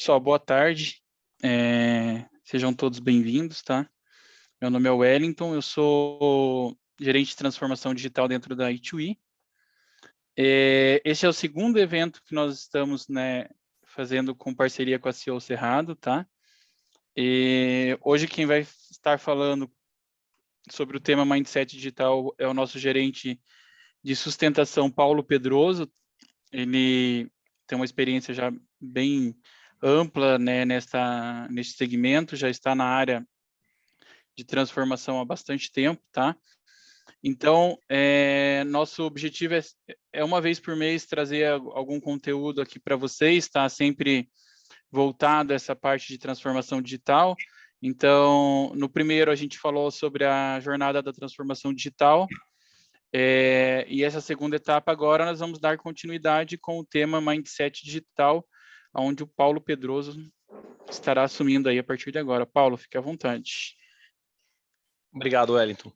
Pessoal, boa tarde. Sejam todos bem-vindos, tá? Meu nome é Wellington, eu sou gerente de transformação digital dentro da E2E. Este é o segundo evento que nós estamos, né, fazendo com parceria com a CEO Cerrado, tá? Hoje quem vai estar falando sobre o tema Mindset Digital é o nosso gerente de sustentação, Paulo Pedroso. Ele tem uma experiência já bem ampla, né, nesse segmento, já está na área de transformação há bastante tempo, tá? Então, nosso objetivo é uma vez por mês trazer algum conteúdo aqui para vocês, tá? Sempre voltado a essa parte de transformação digital. Então, no primeiro a gente falou sobre a jornada da transformação digital, e essa segunda etapa agora nós vamos dar continuidade com o tema Mindset Digital, onde o Paulo Pedroso estará assumindo aí a partir de agora. Paulo, fique à vontade. Obrigado, Wellington.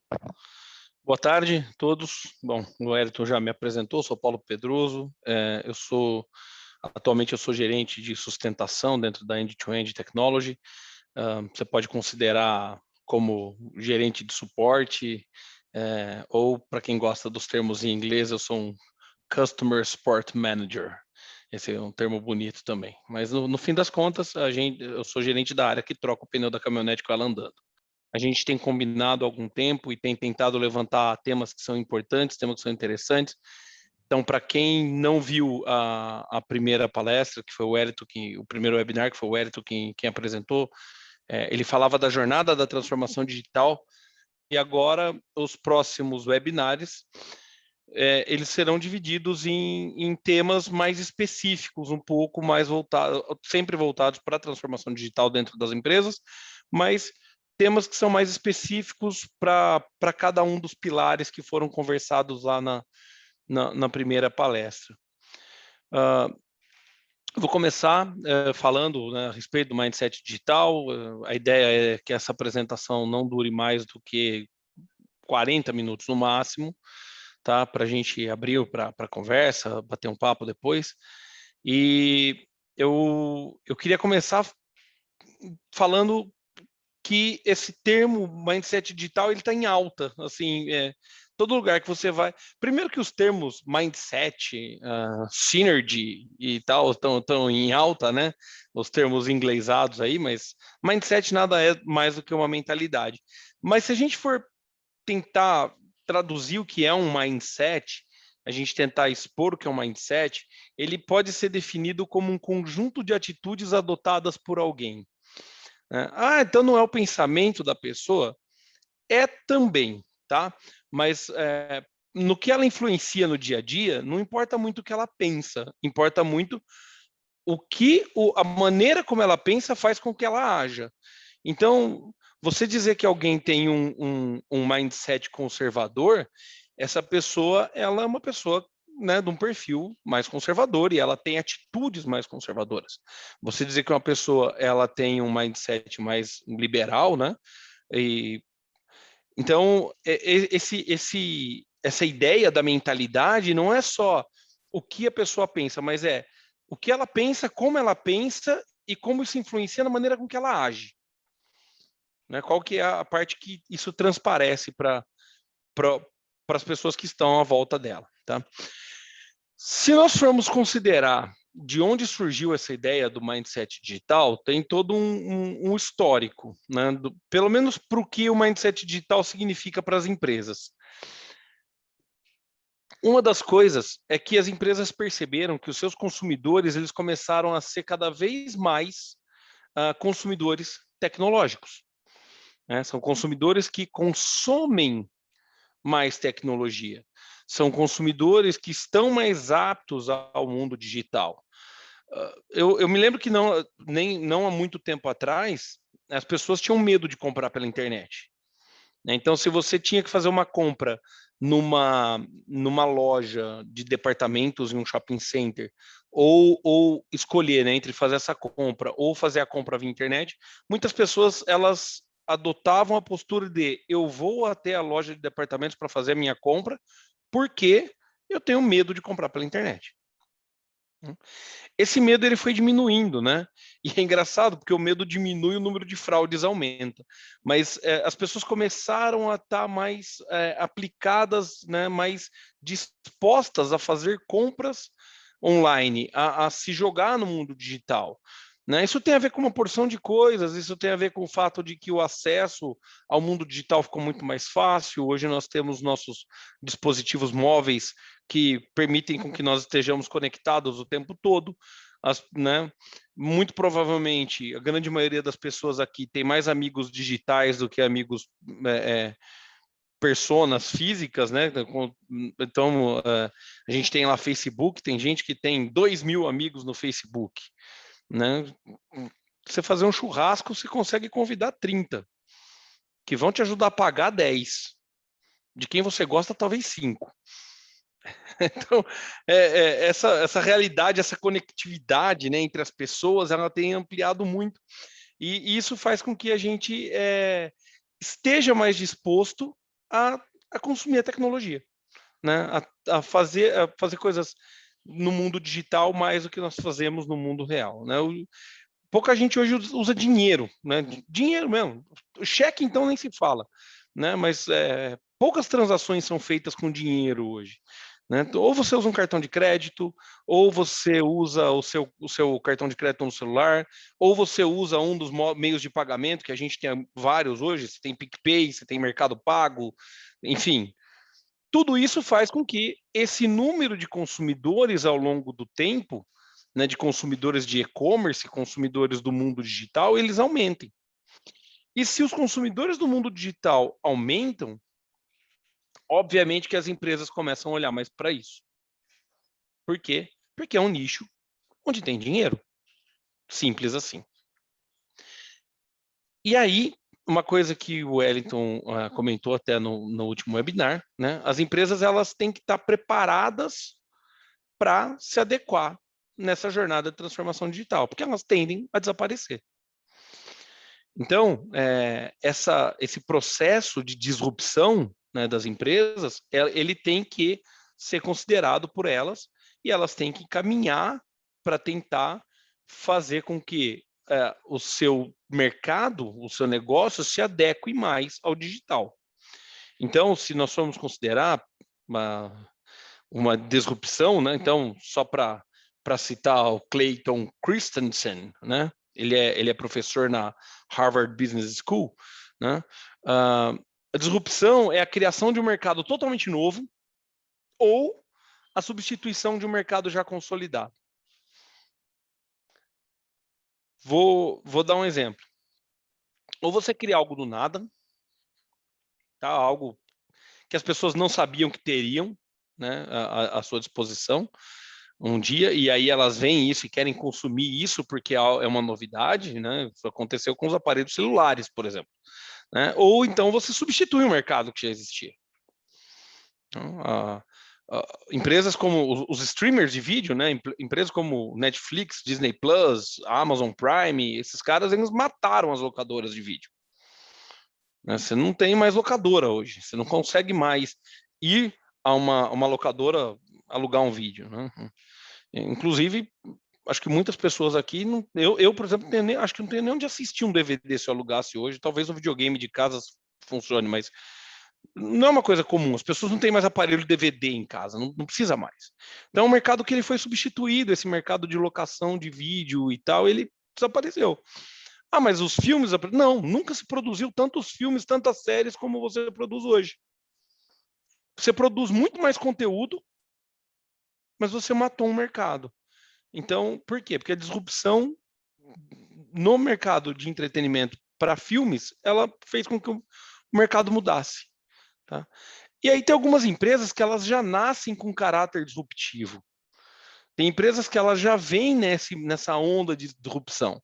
Boa tarde a todos. Bom, o Wellington já me apresentou, sou Paulo Pedroso. Atualmente eu sou gerente de sustentação dentro da End-to-End Technology. Você pode considerar como gerente de suporte, ou para quem gosta dos termos em inglês, eu sou um Customer Support Manager. Esse é um termo bonito também. Mas no fim das contas, eu sou gerente da área que troca o pneu da caminhonete com ela andando. A gente tem combinado há algum tempo e tem tentado levantar temas que são importantes, temas que são interessantes. Então, para quem não viu a primeira palestra, que foi o Wellington, o primeiro webinar, que foi o Wellington quem apresentou, ele falava da jornada da transformação digital, e agora os próximos webinars, eles serão divididos em temas mais específicos, um pouco mais voltados, sempre voltados para a transformação digital dentro das empresas, mas temas que são mais específicos para cada um dos pilares que foram conversados lá na primeira palestra. Vou começar falando, né, a respeito do Mindset Digital. A ideia é que essa apresentação não dure mais do que 40 minutos no máximo, tá? Para a gente abrir para conversa, bater um papo depois. E eu queria começar falando que esse termo mindset digital ele está em alta, assim, todo lugar que você vai. Primeiro que os termos mindset, synergy e tal estão em alta, né? Os termos inglesados aí, mas mindset nada é mais do que uma mentalidade. Mas se a gente for tentar traduzir o que é um mindset, a gente tentar expor o que é um mindset, ele pode ser definido como um conjunto de atitudes adotadas por alguém. Então não é o pensamento da pessoa? É também, tá? Mas no que ela influencia no dia a dia, não importa muito o que ela pensa, importa muito a maneira como ela pensa faz com que ela haja. Então, você dizer que alguém tem um mindset conservador, essa pessoa, ela é uma pessoa, né, de um perfil mais conservador e ela tem atitudes mais conservadoras. Você dizer que uma pessoa ela tem um mindset mais liberal, né? Então essa ideia da mentalidade não é só o que a pessoa pensa, mas é o que ela pensa, como ela pensa e como isso influencia na maneira com que ela age. Né? Qual que é a parte que isso transparece para as pessoas que estão à volta dela, tá? Se nós formos considerar de onde surgiu essa ideia do mindset digital, tem todo um histórico, né? Pelo menos para o que o mindset digital significa para as empresas. Uma das coisas é que as empresas perceberam que os seus consumidores eles começaram a ser cada vez mais consumidores tecnológicos. Né? São consumidores que consomem mais tecnologia. São consumidores que estão mais aptos ao mundo digital. Eu me lembro que não há muito tempo atrás, as pessoas tinham medo de comprar pela internet. Então, se você tinha que fazer uma compra numa loja de departamentos em um shopping center, ou escolher, né, entre fazer essa compra ou fazer a compra via internet, muitas pessoas elas adotavam a postura de eu vou até a loja de departamentos para fazer a minha compra, porque eu tenho medo de comprar pela internet. Esse medo ele foi diminuindo, né? E é engraçado porque o medo diminui, o número de fraudes aumenta. Mas as pessoas começaram a estar mais aplicadas, né? Mais dispostas a fazer compras online, a se jogar no mundo digital. Né? Isso tem a ver com uma porção de coisas, isso tem a ver com o fato de que o acesso ao mundo digital ficou muito mais fácil. Hoje nós temos nossos dispositivos móveis que permitem com que nós estejamos conectados o tempo todo. Né? Muito provavelmente, a grande maioria das pessoas aqui tem mais amigos digitais do que amigos personas físicas, né? Então, a gente tem lá Facebook, tem gente que tem 2.000 amigos no Facebook, né? Você fazer um churrasco, você consegue convidar 30, que vão te ajudar a pagar 10. De quem você gosta, talvez 5. Então, essa realidade, essa conectividade, né, entre as pessoas, ela tem ampliado muito. E isso faz com que a gente esteja mais disposto a consumir a tecnologia, né? A fazer coisas no mundo digital mais do que nós fazemos no mundo real, né? Pouca gente hoje usa dinheiro, né? Dinheiro mesmo. O cheque, então, nem se fala, né? Mas poucas transações são feitas com dinheiro hoje. Né? Ou você usa um cartão de crédito, ou você usa o seu cartão de crédito no celular, ou você usa um dos meios de pagamento, que a gente tem vários hoje, você tem PicPay, você tem Mercado Pago, enfim. Tudo isso faz com que esse número de consumidores ao longo do tempo, né, de consumidores de e-commerce, consumidores do mundo digital, eles aumentem. E se os consumidores do mundo digital aumentam, obviamente que as empresas começam a olhar mais para isso. Por quê? Porque é um nicho onde tem dinheiro. Simples assim. E aí, uma coisa que o Wellington comentou até no último webinar, né? As empresas elas têm que estar preparadas para se adequar nessa jornada de transformação digital, porque elas tendem a desaparecer. Então, esse processo de disrupção, né, das empresas, ele tem que ser considerado por elas e elas têm que caminhar para tentar fazer com que o seu mercado, o seu negócio se adeque mais ao digital. Então, se nós formos considerar uma disrupção, né? Então, só para citar o Clayton Christensen, né? Ele é professor na Harvard Business School, né? A disrupção é a criação de um mercado totalmente novo ou a substituição de um mercado já consolidado. Vou dar um exemplo. Ou você cria algo do nada, tá? Algo que as pessoas não sabiam que teriam, né, à sua disposição um dia, e aí elas veem isso e querem consumir isso porque é uma novidade, né? Isso aconteceu com os aparelhos celulares, por exemplo. Né? Ou então você substitui um mercado que já existia. Então, empresas como os streamers de vídeo, né? Empresas como Netflix, Disney Plus, Amazon Prime, esses caras eles mataram as locadoras de vídeo. Né? Você não tem mais locadora hoje, você não consegue mais ir a uma locadora alugar um vídeo. Né? Inclusive, acho que muitas pessoas aqui, eu por exemplo, acho que não tenho nem onde assistir um DVD se eu alugasse hoje. Talvez o videogame de casa funcione, mas não é uma coisa comum. As pessoas não têm mais aparelho DVD em casa, não precisa mais. Então, é um mercado que ele foi substituído, esse mercado de locação de vídeo e tal, ele desapareceu. Ah, mas os filmes... Não, nunca se produziu tantos filmes, tantas séries como você produz hoje. Você produz muito mais conteúdo, mas você matou um mercado. Então, por quê? Porque a disrupção no mercado de entretenimento para filmes, ela fez com que o mercado mudasse. Tá? E aí tem algumas empresas que elas já nascem com caráter disruptivo. Tem empresas que elas já vêm nessa onda de disrupção.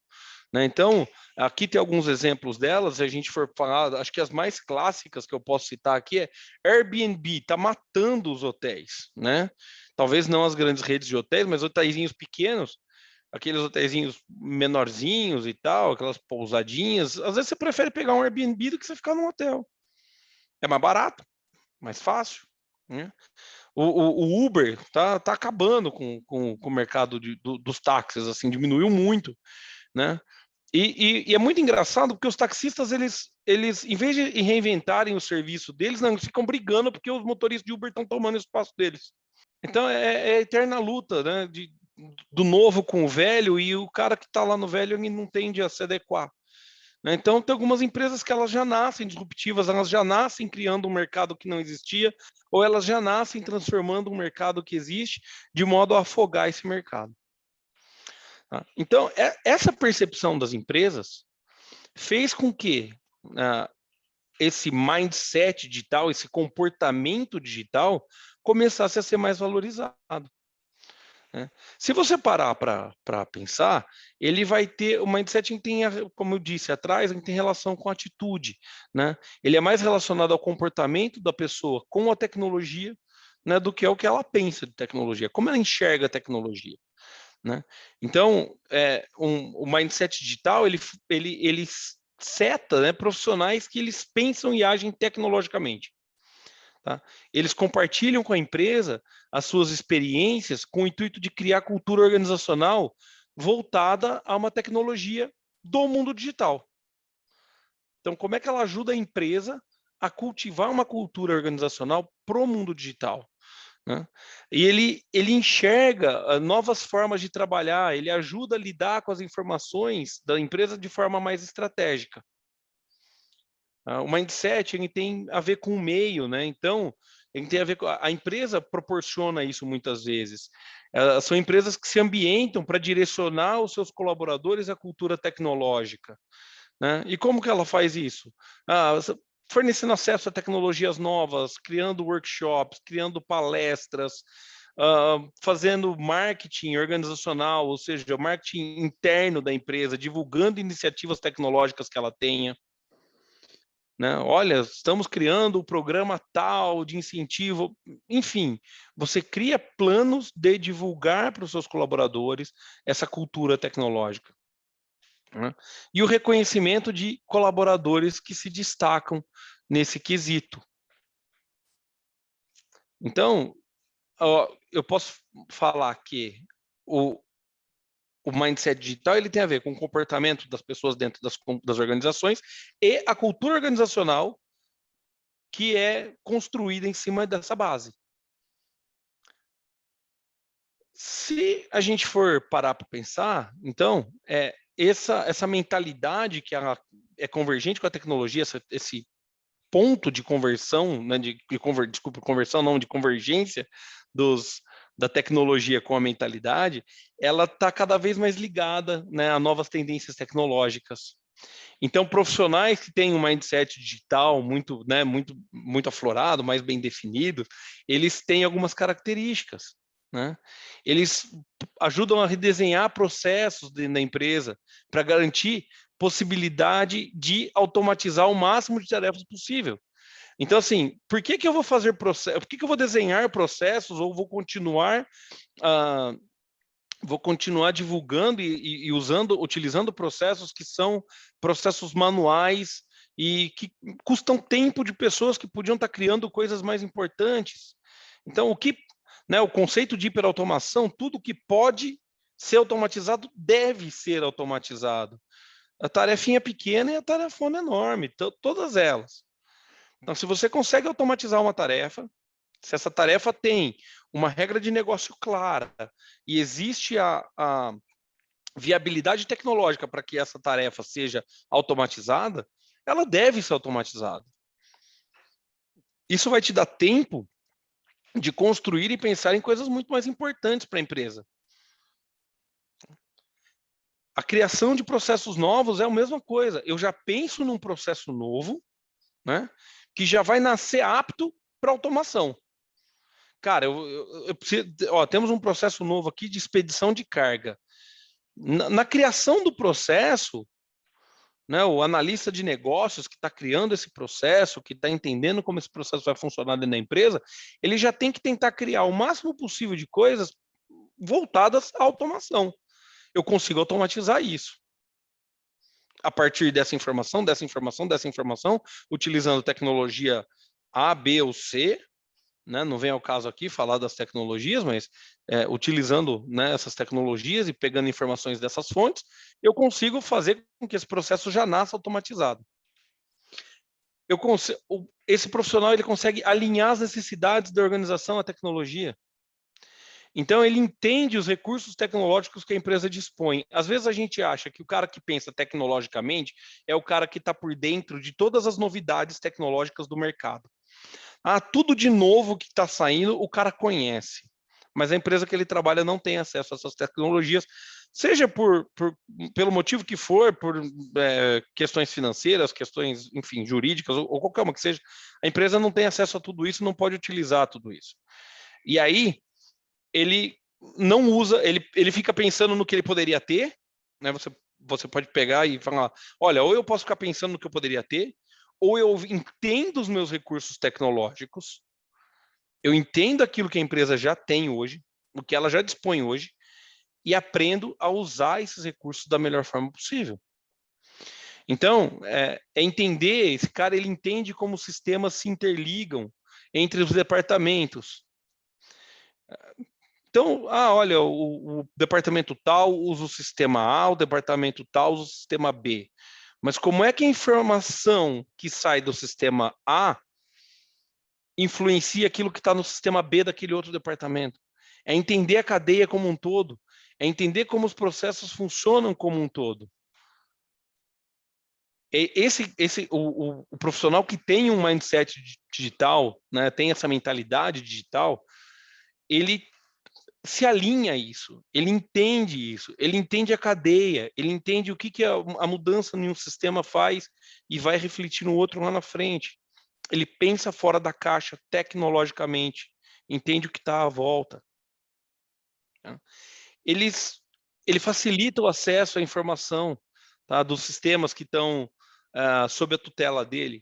Né? Então, aqui tem alguns exemplos delas, se a gente for falar, acho que as mais clássicas que eu posso citar aqui é Airbnb, está matando os hotéis. Né? Talvez não as grandes redes de hotéis, mas hotéisinhos pequenos, aqueles hotéisinhos menorzinhos e tal, aquelas pousadinhas, às vezes você prefere pegar um Airbnb do que você ficar num hotel. É mais barato, mais fácil. Né? O Uber tá acabando com o mercado dos táxis, assim, diminuiu muito, né? E é muito engraçado porque os taxistas, eles, em vez de reinventarem o serviço deles, não, eles ficam brigando porque os motoristas de Uber estão tomando o espaço deles. Então, é a eterna luta, né, do novo com o velho, e o cara que está lá no velho ele não tende a se adequar. Né? Então, tem algumas empresas que elas já nascem disruptivas, elas já nascem criando um mercado que não existia, ou elas já nascem transformando um mercado que existe de modo a afogar esse mercado. Tá? Então, essa percepção das empresas fez com que esse mindset digital, esse comportamento digital, começasse a ser mais valorizado. Né? Se você parar para pensar, ele vai ter, o mindset tem, como eu disse atrás, ele tem relação com a atitude. Né? Ele é mais relacionado ao comportamento da pessoa com a tecnologia, né, do que ao que ela pensa de tecnologia, como ela enxerga a tecnologia. Né? Então, o mindset digital, ele seta, né, profissionais que eles pensam e agem tecnologicamente. Tá? Eles compartilham com a empresa as suas experiências com o intuito de criar cultura organizacional voltada a uma tecnologia do mundo digital. Então, como é que ela ajuda a empresa a cultivar uma cultura organizacional para o mundo digital? Né? E ele enxerga novas formas de trabalhar, ele ajuda a lidar com as informações da empresa de forma mais estratégica. O mindset ele tem a ver com o meio, né? Então, ele tem a ver com a empresa proporciona isso muitas vezes. São empresas que se ambientam para direcionar os seus colaboradores à cultura tecnológica. Né? E como que ela faz isso? Fornecendo acesso a tecnologias novas, criando workshops, criando palestras, fazendo marketing organizacional, ou seja, marketing interno da empresa, divulgando iniciativas tecnológicas que ela tenha. Né? Olha, estamos criando o programa tal de incentivo, enfim, você cria planos de divulgar para os seus colaboradores essa cultura tecnológica. Né? E o reconhecimento de colaboradores que se destacam nesse quesito. Então, eu posso falar que o mindset digital ele tem a ver com o comportamento das pessoas dentro das organizações e a cultura organizacional que é construída em cima dessa base. Se a gente for parar para pensar, então, essa mentalidade que é convergente com a tecnologia, esse ponto de conversão, né, desculpa, conversão não, de convergência da tecnologia com a mentalidade, ela está cada vez mais ligada, né, a novas tendências tecnológicas. Então, profissionais que têm um mindset digital muito, né, muito aflorado, mais bem definido, eles têm algumas características. Né? Eles ajudam a redesenhar processos na empresa para garantir possibilidade de automatizar o máximo de tarefas possível. Então, assim, por que eu vou fazer processo? Por que eu vou desenhar processos ou vou continuar divulgando e utilizando processos que são processos manuais e que custam tempo de pessoas que podiam estar criando coisas mais importantes? Então, o conceito de hiperautomação, tudo que pode ser automatizado deve ser automatizado. A tarefinha pequena e a tarefona enorme, todas elas. Então, se você consegue automatizar uma tarefa, se essa tarefa tem uma regra de negócio clara e existe a viabilidade tecnológica para que essa tarefa seja automatizada, ela deve ser automatizada. Isso vai te dar tempo de construir e pensar em coisas muito mais importantes para a empresa. A criação de processos novos é a mesma coisa. Eu já penso num processo novo, né, que já vai nascer apto para automação. Cara, eu preciso, temos um processo novo aqui de expedição de carga. Na criação do processo, né, o analista de negócios que está criando esse processo, que está entendendo como esse processo vai funcionar dentro da empresa, ele já tem que tentar criar o máximo possível de coisas voltadas à automação. Eu consigo automatizar isso. A partir dessa informação, utilizando tecnologia A, B ou C, né? Não vem ao caso aqui falar das tecnologias, mas utilizando, né, essas tecnologias e pegando informações dessas fontes, eu consigo fazer com que esse processo já nasça automatizado. Esse profissional ele consegue alinhar as necessidades da organização à tecnologia. Então, ele entende os recursos tecnológicos que a empresa dispõe. Às vezes, a gente acha que o cara que pensa tecnologicamente é o cara que está por dentro de todas as novidades tecnológicas do mercado. Tudo de novo que está saindo, o cara conhece. Mas a empresa que ele trabalha não tem acesso a essas tecnologias, seja pelo motivo que for, por questões financeiras, questões, enfim, jurídicas, ou qualquer uma que seja, a empresa não tem acesso a tudo isso, não pode utilizar tudo isso. E aí, ele não usa, ele fica pensando no que ele poderia ter, né? Você pode pegar e falar, olha, ou eu posso ficar pensando no que eu poderia ter, ou eu entendo os meus recursos tecnológicos, eu entendo aquilo que a empresa já tem hoje, o que ela já dispõe hoje, e aprendo a usar esses recursos da melhor forma possível. Então, entender, esse cara ele entende como os sistemas se interligam entre os departamentos. Então, olha, o departamento tal usa o sistema A, o departamento tal usa o sistema B. Mas como é que a informação que sai do sistema A influencia aquilo que está no sistema B daquele outro departamento? É entender a cadeia como um todo, é entender como os processos funcionam como um todo. O profissional que tem um mindset digital, né, tem essa mentalidade digital, ele se alinha a isso, ele entende a cadeia, ele entende o que a mudança em um sistema faz e vai refletir no outro lá na frente. Ele pensa fora da caixa tecnologicamente, entende o que está à volta. Ele facilita o acesso à informação, tá, dos sistemas que estão sob a tutela dele.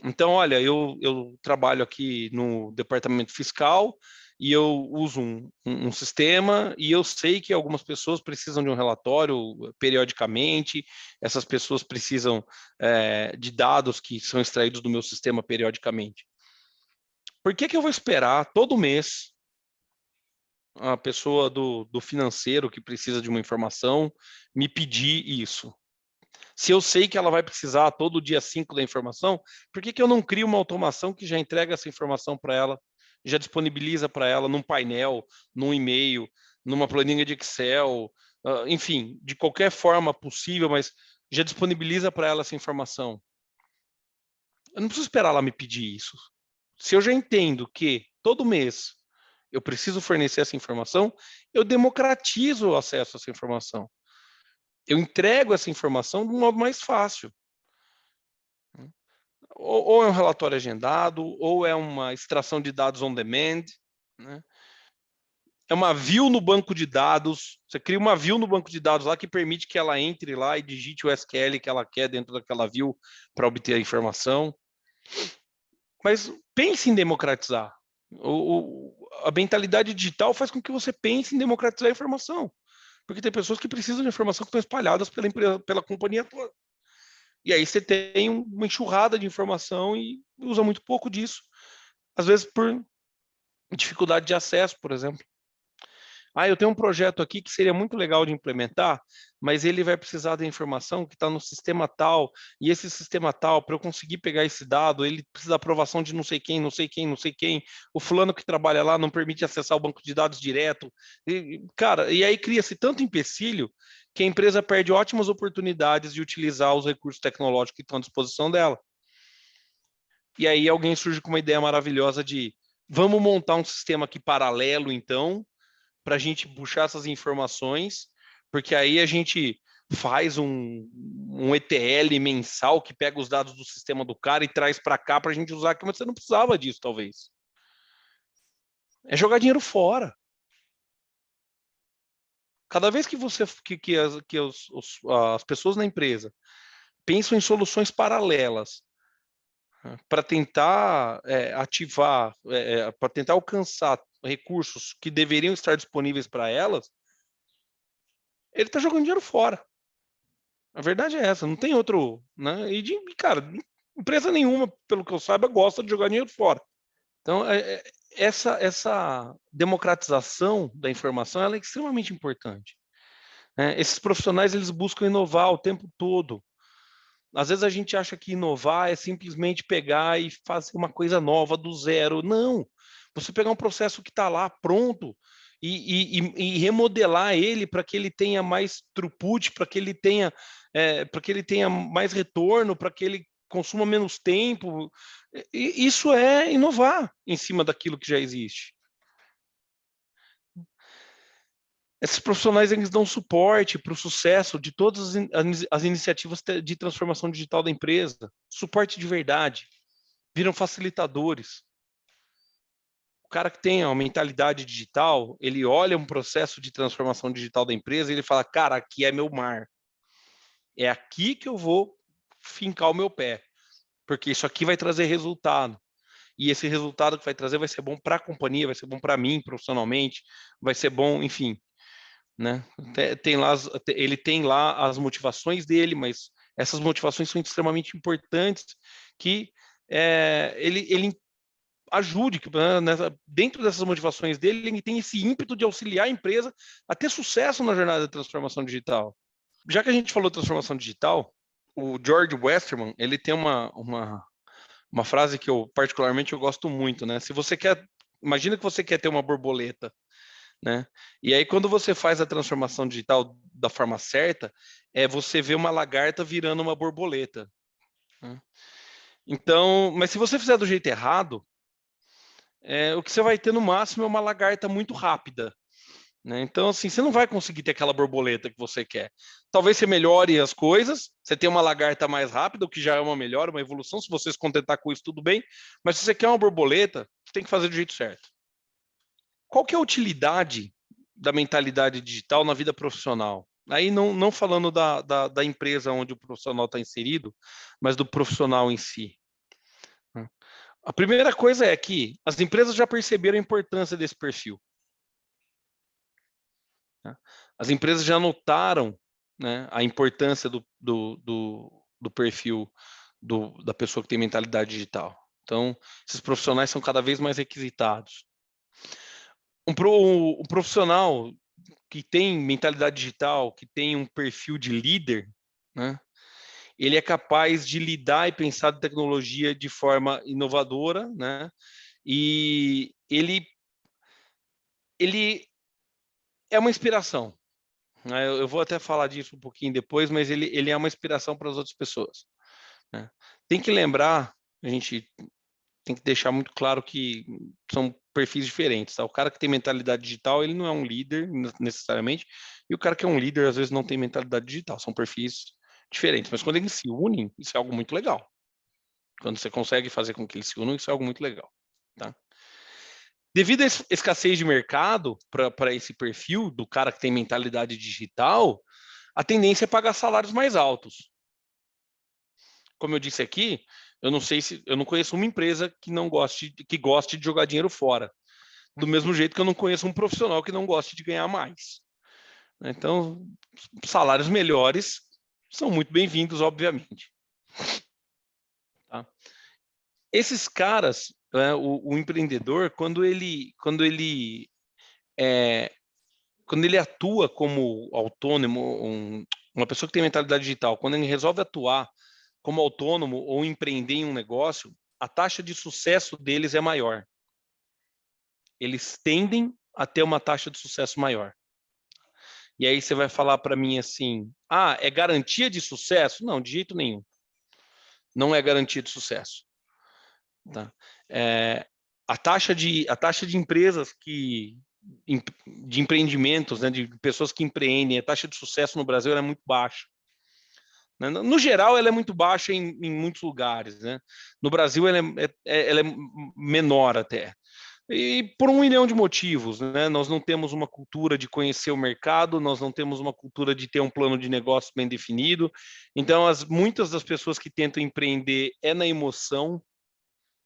Então, olha, eu trabalho aqui no departamento fiscal e eu uso um sistema e eu sei que algumas pessoas precisam de um relatório periodicamente, essas pessoas precisam de dados que são extraídos do meu sistema periodicamente. Por que eu vou esperar todo mês a pessoa do financeiro que precisa de uma informação me pedir isso? Se eu sei que ela vai precisar todo dia 5 da informação, por que eu não crio uma automação que já entrega essa informação para ela, já disponibiliza para ela num painel, num e-mail, numa planilha de Excel, enfim, de qualquer forma possível, mas já disponibiliza para ela essa informação? Eu não preciso esperar ela me pedir isso. Se eu já entendo que todo mês eu preciso fornecer essa informação, eu democratizo o acesso a essa informação. Eu entrego essa informação de um modo mais fácil. Ou é um relatório agendado, ou é uma extração de dados on demand, né? É uma view no banco de dados, você cria uma view no banco de dados lá que permite que ela entre lá e digite o SQL que ela quer dentro daquela view para obter a informação. Mas pense em democratizar. A mentalidade digital faz com que você pense em democratizar a informação. Porque tem pessoas que precisam de informação que estão espalhadas pela empresa, pela companhia toda. E aí você tem uma enxurrada de informação e usa muito pouco disso. Às vezes por dificuldade de acesso, por exemplo. Eu tenho um projeto aqui que seria muito legal de implementar, mas ele vai precisar da informação que está no sistema tal, e esse sistema tal, para eu conseguir pegar esse dado, ele precisa da aprovação de não sei quem, não sei quem, não sei quem. O fulano que trabalha lá não permite acessar o banco de dados direto. Cara, e aí cria-se tanto empecilho que a empresa perde ótimas oportunidades de utilizar os recursos tecnológicos que estão à disposição dela. E aí alguém surge com uma ideia maravilhosa de vamos montar um sistema aqui paralelo, então, para a gente puxar essas informações, porque aí a gente faz um ETL mensal que pega os dados do sistema do cara e traz para cá para a gente usar aqui, mas você não precisava disso, talvez. É jogar dinheiro fora. Cada vez que as pessoas na empresa pensam em soluções paralelas para tentar ativar, para tentar alcançar recursos que deveriam estar disponíveis para elas, ele está jogando dinheiro fora. A verdade é essa, não tem outro, né? Cara, empresa nenhuma, pelo que eu saiba, gosta de jogar dinheiro fora. Então, essa democratização da informação ela é extremamente importante. Esses profissionais eles buscam inovar o tempo todo. Às vezes a gente acha que inovar é simplesmente pegar e fazer uma coisa nova do zero. Não, você pegar um processo que está lá pronto e remodelar ele para que ele tenha mais throughput, para que ele tenha mais retorno, para que ele consuma menos tempo. Isso é inovar em cima daquilo que já existe. Esses profissionais eles dão suporte para o sucesso de todas as iniciativas de transformação digital da empresa, suporte de verdade, viram facilitadores. O cara que tem uma mentalidade digital, ele olha um processo de transformação digital da empresa e ele fala, cara, aqui é meu mar. É aqui que eu vou fincar o meu pé, porque isso aqui vai trazer resultado. E esse resultado que vai trazer vai ser bom para a companhia, vai ser bom para mim profissionalmente, vai ser bom, enfim. Né? Ele tem lá as motivações dele, mas essas motivações são extremamente importantes que ele ajude, dentro dessas motivações dele, ele tem esse ímpeto de auxiliar a empresa a ter sucesso na jornada de transformação digital. Já que a gente falou de transformação digital, o George Westerman, ele tem uma frase que eu particularmente eu gosto muito, né? Se você quer, imagina que você quer ter uma borboleta, né? E aí quando você faz a transformação digital da forma certa, você vê uma lagarta virando uma borboleta. Né? Então, mas se você fizer do jeito errado, o que você vai ter no máximo é uma lagarta muito rápida. Né? Então, assim, você não vai conseguir ter aquela borboleta que você quer. Talvez você melhore as coisas, você tem uma lagarta mais rápida, o que já é uma melhora, uma evolução. Se você se contentar com isso, tudo bem. Mas se você quer uma borboleta, você tem que fazer do jeito certo. Qual que é a utilidade da mentalidade digital na vida profissional? Aí não falando da empresa onde o profissional está inserido, mas do profissional em si. A primeira coisa é que as empresas já perceberam a importância desse perfil. As empresas já notaram, né, a importância do perfil da pessoa que tem mentalidade digital. Então, esses profissionais são cada vez mais requisitados. Um profissional que tem mentalidade digital, que tem um perfil de líder, né, ele é capaz de lidar e pensar de tecnologia de forma inovadora, né, e ele é uma inspiração. Eu vou até falar disso um pouquinho depois, mas ele é uma inspiração para as outras pessoas. Né? Tem que lembrar, a gente tem que deixar muito claro que são perfis diferentes. Tá? O cara que tem mentalidade digital, ele não é um líder necessariamente, e o cara que é um líder, às vezes, não tem mentalidade digital. São perfis diferentes. Mas quando eles se unem, isso é algo muito legal. Quando você consegue fazer com que eles se unam, isso é algo muito legal. Tá? Devido à escassez de mercado para esse perfil do cara que tem mentalidade digital, a tendência é pagar salários mais altos. Como eu disse aqui, eu não conheço uma empresa que goste de jogar dinheiro fora. Do mesmo jeito que eu não conheço um profissional que não goste de ganhar mais. Então, salários melhores são muito bem-vindos, obviamente. Tá? Esses caras, o empreendedor, quando ele atua como autônomo, uma pessoa que tem mentalidade digital, quando ele resolve atuar como autônomo ou empreender em um negócio, a taxa de sucesso deles é maior. Eles tendem a ter uma taxa de sucesso maior. E aí você vai falar para mim assim, é garantia de sucesso? Não, de jeito nenhum. Não é garantia de sucesso. Tá? A taxa de empresas de empreendimentos, né, de pessoas que empreendem, a taxa de sucesso no Brasil é muito baixa. No geral, ela é muito baixa em muitos lugares. Né? No Brasil, ela é menor até. E por 1 milhão de motivos. Né? Nós não temos uma cultura de conhecer o mercado, nós não temos uma cultura de ter um plano de negócio bem definido. Então, muitas das pessoas que tentam empreender é na emoção.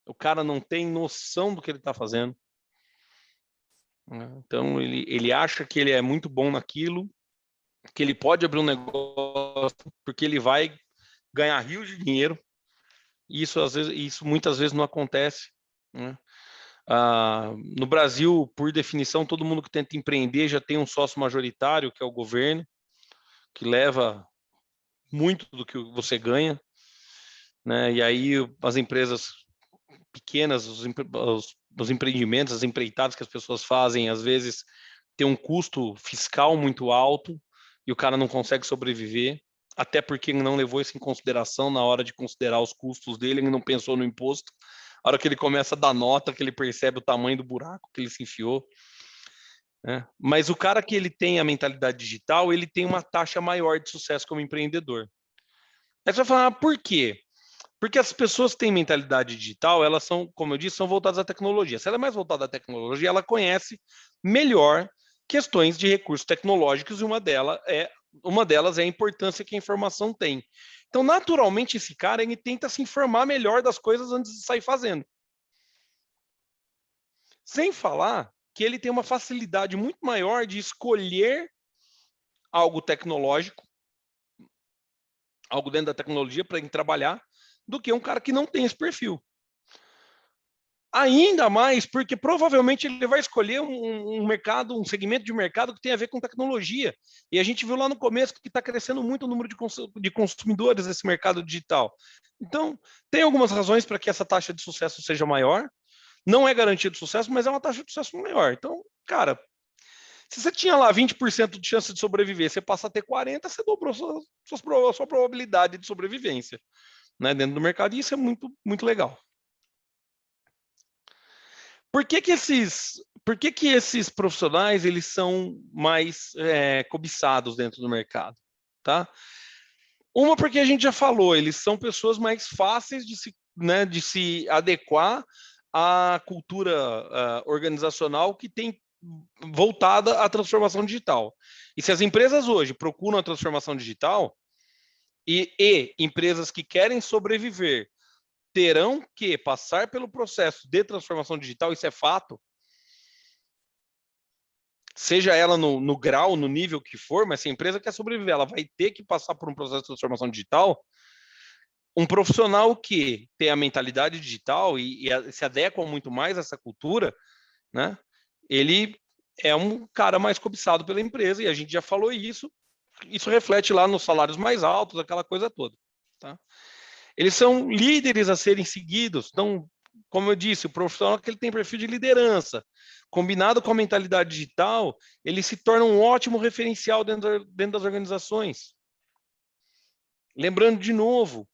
O cara não tem noção do que ele está fazendo. Então, ele acha que ele é muito bom naquilo, que ele pode abrir um negócio porque ele vai ganhar rios de dinheiro. E isso muitas vezes não acontece. Né? No Brasil, por definição, todo mundo que tenta empreender já tem um sócio majoritário, que é o governo, que leva muito do que você ganha, né? E aí as empresas pequenas, os empreendimentos, as empreitadas que as pessoas fazem, às vezes tem um custo fiscal muito alto e o cara não consegue sobreviver, até porque ele não levou isso em consideração na hora de considerar os custos dele, ele não pensou no imposto. A hora que ele começa a dar nota, que ele percebe o tamanho do buraco que ele se enfiou. Né? Mas o cara que ele tem a mentalidade digital, ele tem uma taxa maior de sucesso como empreendedor. Aí você vai falar, por quê? Porque as pessoas que têm mentalidade digital, elas são, como eu disse, são voltadas à tecnologia. Se ela é mais voltada à tecnologia, ela conhece melhor questões de recursos tecnológicos e uma delas é a importância que a informação tem. Então, naturalmente, esse cara ele tenta se informar melhor das coisas antes de sair fazendo. Sem falar que ele tem uma facilidade muito maior de escolher algo tecnológico, algo dentro da tecnologia para ele trabalhar, do que um cara que não tem esse perfil. Ainda mais porque provavelmente ele vai escolher um mercado, um segmento de mercado que tem a ver com tecnologia. E a gente viu lá no começo que está crescendo muito o número de consumidores desse mercado digital. Então, tem algumas razões para que essa taxa de sucesso seja maior. Não é garantia de sucesso, mas é uma taxa de sucesso maior. Então, cara, se você tinha lá 20% de chance de sobreviver, você passa a ter 40%, você dobrou a sua probabilidade de sobrevivência, né, dentro do mercado, e isso é muito, muito legal. Por que esses profissionais eles são mais cobiçados dentro do mercado? Tá? Uma, porque a gente já falou, eles são pessoas mais fáceis de se adequar à cultura organizacional que tem voltada à transformação digital. E se as empresas hoje procuram a transformação digital e empresas que querem sobreviver terão que passar pelo processo de transformação digital, isso é fato, seja ela no grau, no nível que for, mas se a empresa quer sobreviver, ela vai ter que passar por um processo de transformação digital. Um profissional que tem a mentalidade digital e se adequa muito mais a essa cultura, né? Ele é um cara mais cobiçado pela empresa, e a gente já falou isso reflete lá nos salários mais altos, aquela coisa toda. Tá? Eles são líderes a serem seguidos. Então, como eu disse, o profissional que ele tem perfil de liderança, combinado com a mentalidade digital, ele se torna um ótimo referencial dentro das organizações. Lembrando de novo,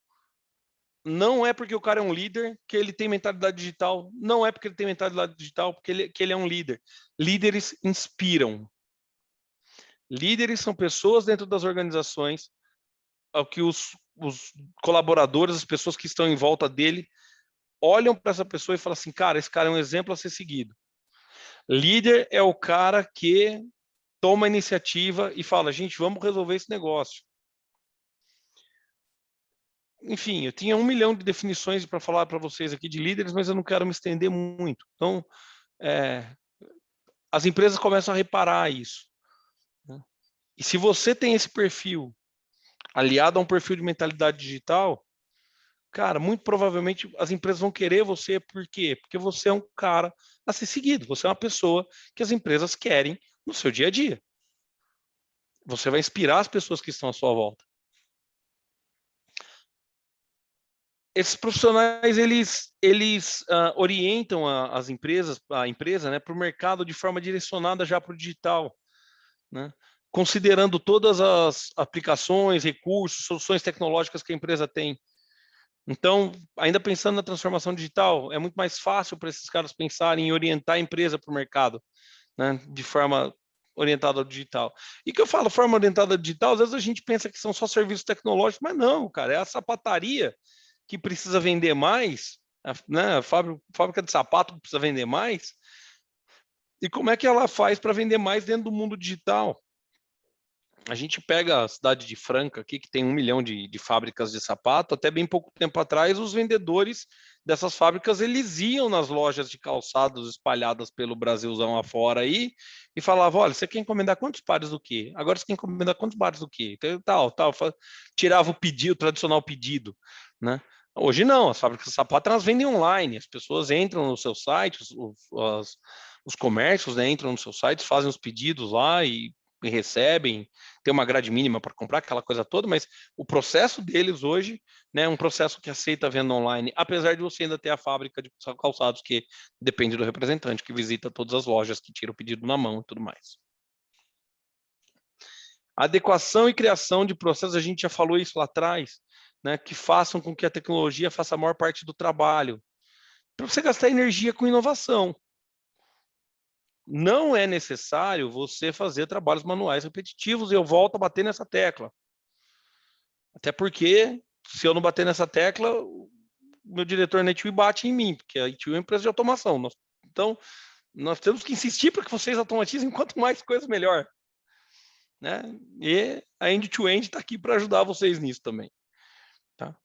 não é porque o cara é um líder que ele tem mentalidade digital, não é porque ele tem mentalidade digital que ele é um líder. Líderes inspiram. Líderes são pessoas dentro das organizações ao que os colaboradores, as pessoas que estão em volta dele, olham para essa pessoa e falam assim, cara, esse cara é um exemplo a ser seguido. Líder é o cara que toma a iniciativa e fala, gente, vamos resolver esse negócio. Enfim, eu tinha 1 milhão de definições para falar para vocês aqui de líderes, mas eu não quero me estender muito. Então, as empresas começam a reparar isso. Né? E se você tem esse perfil aliado a um perfil de mentalidade digital, cara, muito provavelmente as empresas vão querer você, por quê? Porque você é um cara a ser seguido, você é uma pessoa que as empresas querem no seu dia a dia. Você vai inspirar as pessoas que estão à sua volta. Esses profissionais, eles orientam a empresa, né, para o mercado de forma direcionada já para o digital, né? Considerando todas as aplicações, recursos, soluções tecnológicas que a empresa tem. Então, ainda pensando na transformação digital, é muito mais fácil para esses caras pensarem em orientar a empresa para o mercado, né, de forma orientada ao digital. E que eu falo forma orientada ao digital, às vezes a gente pensa que são só serviços tecnológicos, mas não, cara, é a sapataria que precisa vender mais, né, a fábrica de sapato que precisa vender mais, e como é que ela faz para vender mais dentro do mundo digital? A gente pega a cidade de Franca aqui, que tem 1 milhão de fábricas de sapato, até bem pouco tempo atrás, os vendedores dessas fábricas, eles iam nas lojas de calçados espalhadas pelo Brasilzão afora aí, e falavam, olha, você quer encomendar quantos pares do quê? Agora você quer encomendar quantos pares do quê? Tal. Tirava o pedido, o tradicional pedido, né? Hoje não, as fábricas de sapato elas vendem online, as pessoas entram no seu site, os comércios, né, entram no seu site, fazem os pedidos lá e recebem, tem uma grade mínima para comprar, aquela coisa toda, mas o processo deles hoje, né, é um processo que aceita a venda online, apesar de você ainda ter a fábrica de calçados, que depende do representante, que visita todas as lojas, que tira o pedido na mão e tudo mais. Adequação e criação de processos, a gente já falou isso lá atrás, né, que façam com que a tecnologia faça a maior parte do trabalho, para você gastar energia com inovação. Não é necessário você fazer trabalhos manuais repetitivos, e eu volto a bater nessa tecla. Até porque, se eu não bater nessa tecla, o meu diretor na ITU bate em mim, porque a ITU é uma empresa de automação. Então, nós temos que insistir para que vocês automatizem quanto mais coisas, melhor. Né? E a End-to-End está aqui para ajudar vocês nisso também. Tá?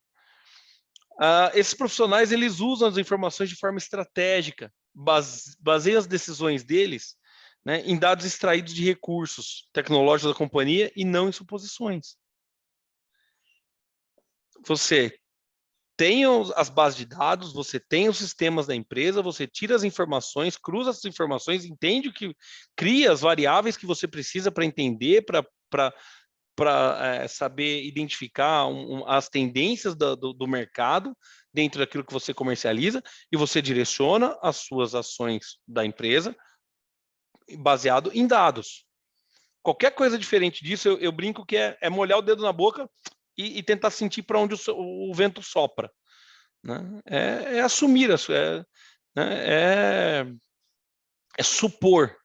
Esses profissionais, eles usam as informações de forma estratégica, baseiam as decisões deles, né, em dados extraídos de recursos tecnológicos da companhia e não em suposições. Você tem as bases de dados, você tem os sistemas da empresa, você tira as informações, cruza essas informações, entende o que cria as variáveis que você precisa para entender, para saber identificar as tendências do mercado dentro daquilo que você comercializa, e você direciona as suas ações da empresa baseado em dados. Qualquer coisa diferente disso, eu brinco que é molhar o dedo na boca e tentar sentir para onde o vento sopra. Né? É assumir, é supor.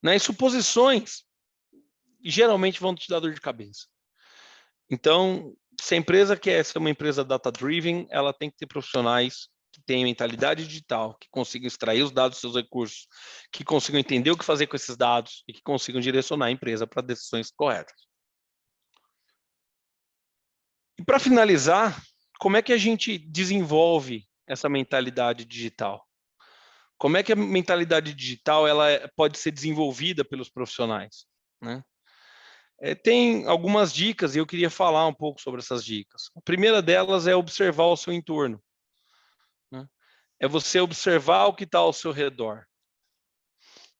Né? E suposições geralmente vão te dar dor de cabeça. Então, se a empresa quer ser uma empresa data-driven, ela tem que ter profissionais que tenham mentalidade digital, que consigam extrair os dados dos seus recursos, que consigam entender o que fazer com esses dados e que consigam direcionar a empresa para decisões corretas. E para finalizar, como é que a gente desenvolve essa mentalidade digital? Como é que a mentalidade digital ela pode ser desenvolvida pelos profissionais? Né? Tem algumas dicas e eu queria falar um pouco sobre essas dicas. A primeira delas é observar o seu entorno. Né? É você observar o que está ao seu redor.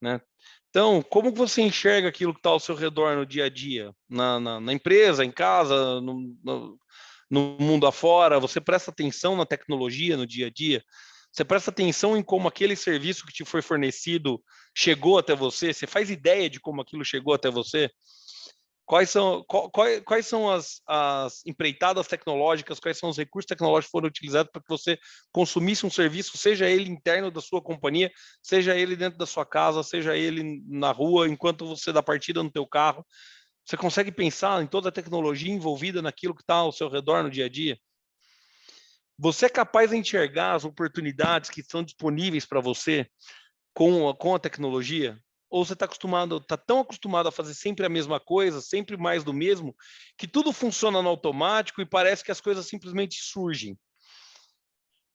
Né? Então, como você enxerga aquilo que está ao seu redor no dia a dia? Na empresa, em casa, no mundo afora? Você presta atenção na tecnologia no dia a dia? Você presta atenção em como aquele serviço que te foi fornecido chegou até você? Você faz ideia de como aquilo chegou até você? Quais são as empreitadas tecnológicas, quais são os recursos tecnológicos que foram utilizados para que você consumisse um serviço, seja ele interno da sua companhia, seja ele dentro da sua casa, seja ele na rua, enquanto você dá partida no teu carro. Você consegue pensar em toda a tecnologia envolvida naquilo que está ao seu redor no dia a dia? Você é capaz de enxergar as oportunidades que estão disponíveis para você com a tecnologia? Ou você está tão acostumado a fazer sempre a mesma coisa, sempre mais do mesmo, que tudo funciona no automático e parece que as coisas simplesmente surgem?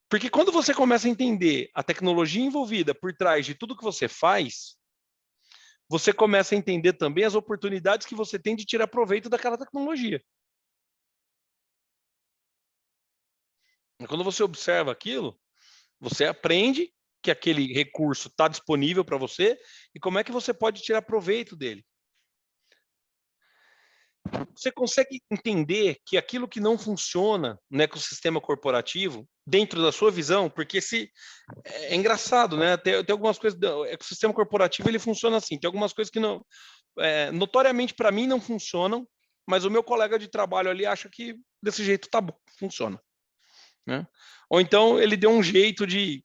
Porque quando você começa a entender a tecnologia envolvida por trás de tudo que você faz, você começa a entender também as oportunidades que você tem de tirar proveito daquela tecnologia. E quando você observa aquilo, você aprende que aquele recurso está disponível para você e como é que você pode tirar proveito dele. Você consegue entender que aquilo que não funciona no ecossistema corporativo, dentro da sua visão, porque é engraçado, né? Tem algumas coisas, o ecossistema corporativo ele funciona assim, tem algumas coisas que não, notoriamente para mim não funcionam, mas o meu colega de trabalho ali acha que desse jeito tá bom, funciona. Né? Ou então ele deu um jeito de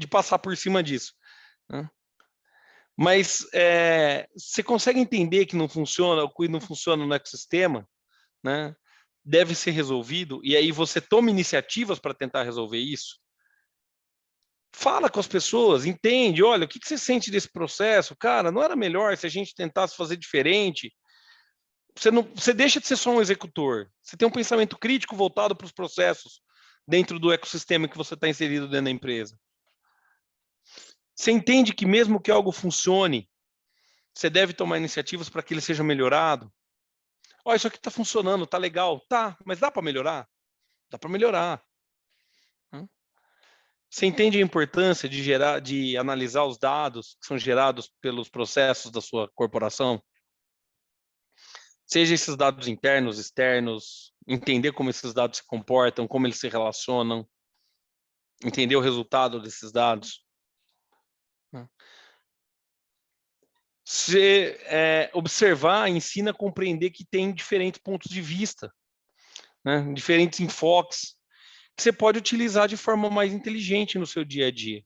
passar por cima disso. Né? Mas você consegue entender que não funciona, o que não funciona no ecossistema, né? Deve ser resolvido, e aí você toma iniciativas para tentar resolver isso. Fala com as pessoas, entende, olha, o que você sente desse processo? Cara, não era melhor se a gente tentasse fazer diferente? Você deixa de ser só um executor, você tem um pensamento crítico voltado para os processos dentro do ecossistema que você está inserido dentro da empresa. Você entende que mesmo que algo funcione, você deve tomar iniciativas para que ele seja melhorado? Ó, isso aqui está funcionando, está legal. Tá, mas dá para melhorar? Dá para melhorar. Você entende a importância de analisar os dados que são gerados pelos processos da sua corporação? Seja esses dados internos, externos, entender como esses dados se comportam, como eles se relacionam, entender o resultado desses dados. Você observar, ensina a compreender que tem diferentes pontos de vista, né? Diferentes enfoques, que você pode utilizar de forma mais inteligente no seu dia a dia.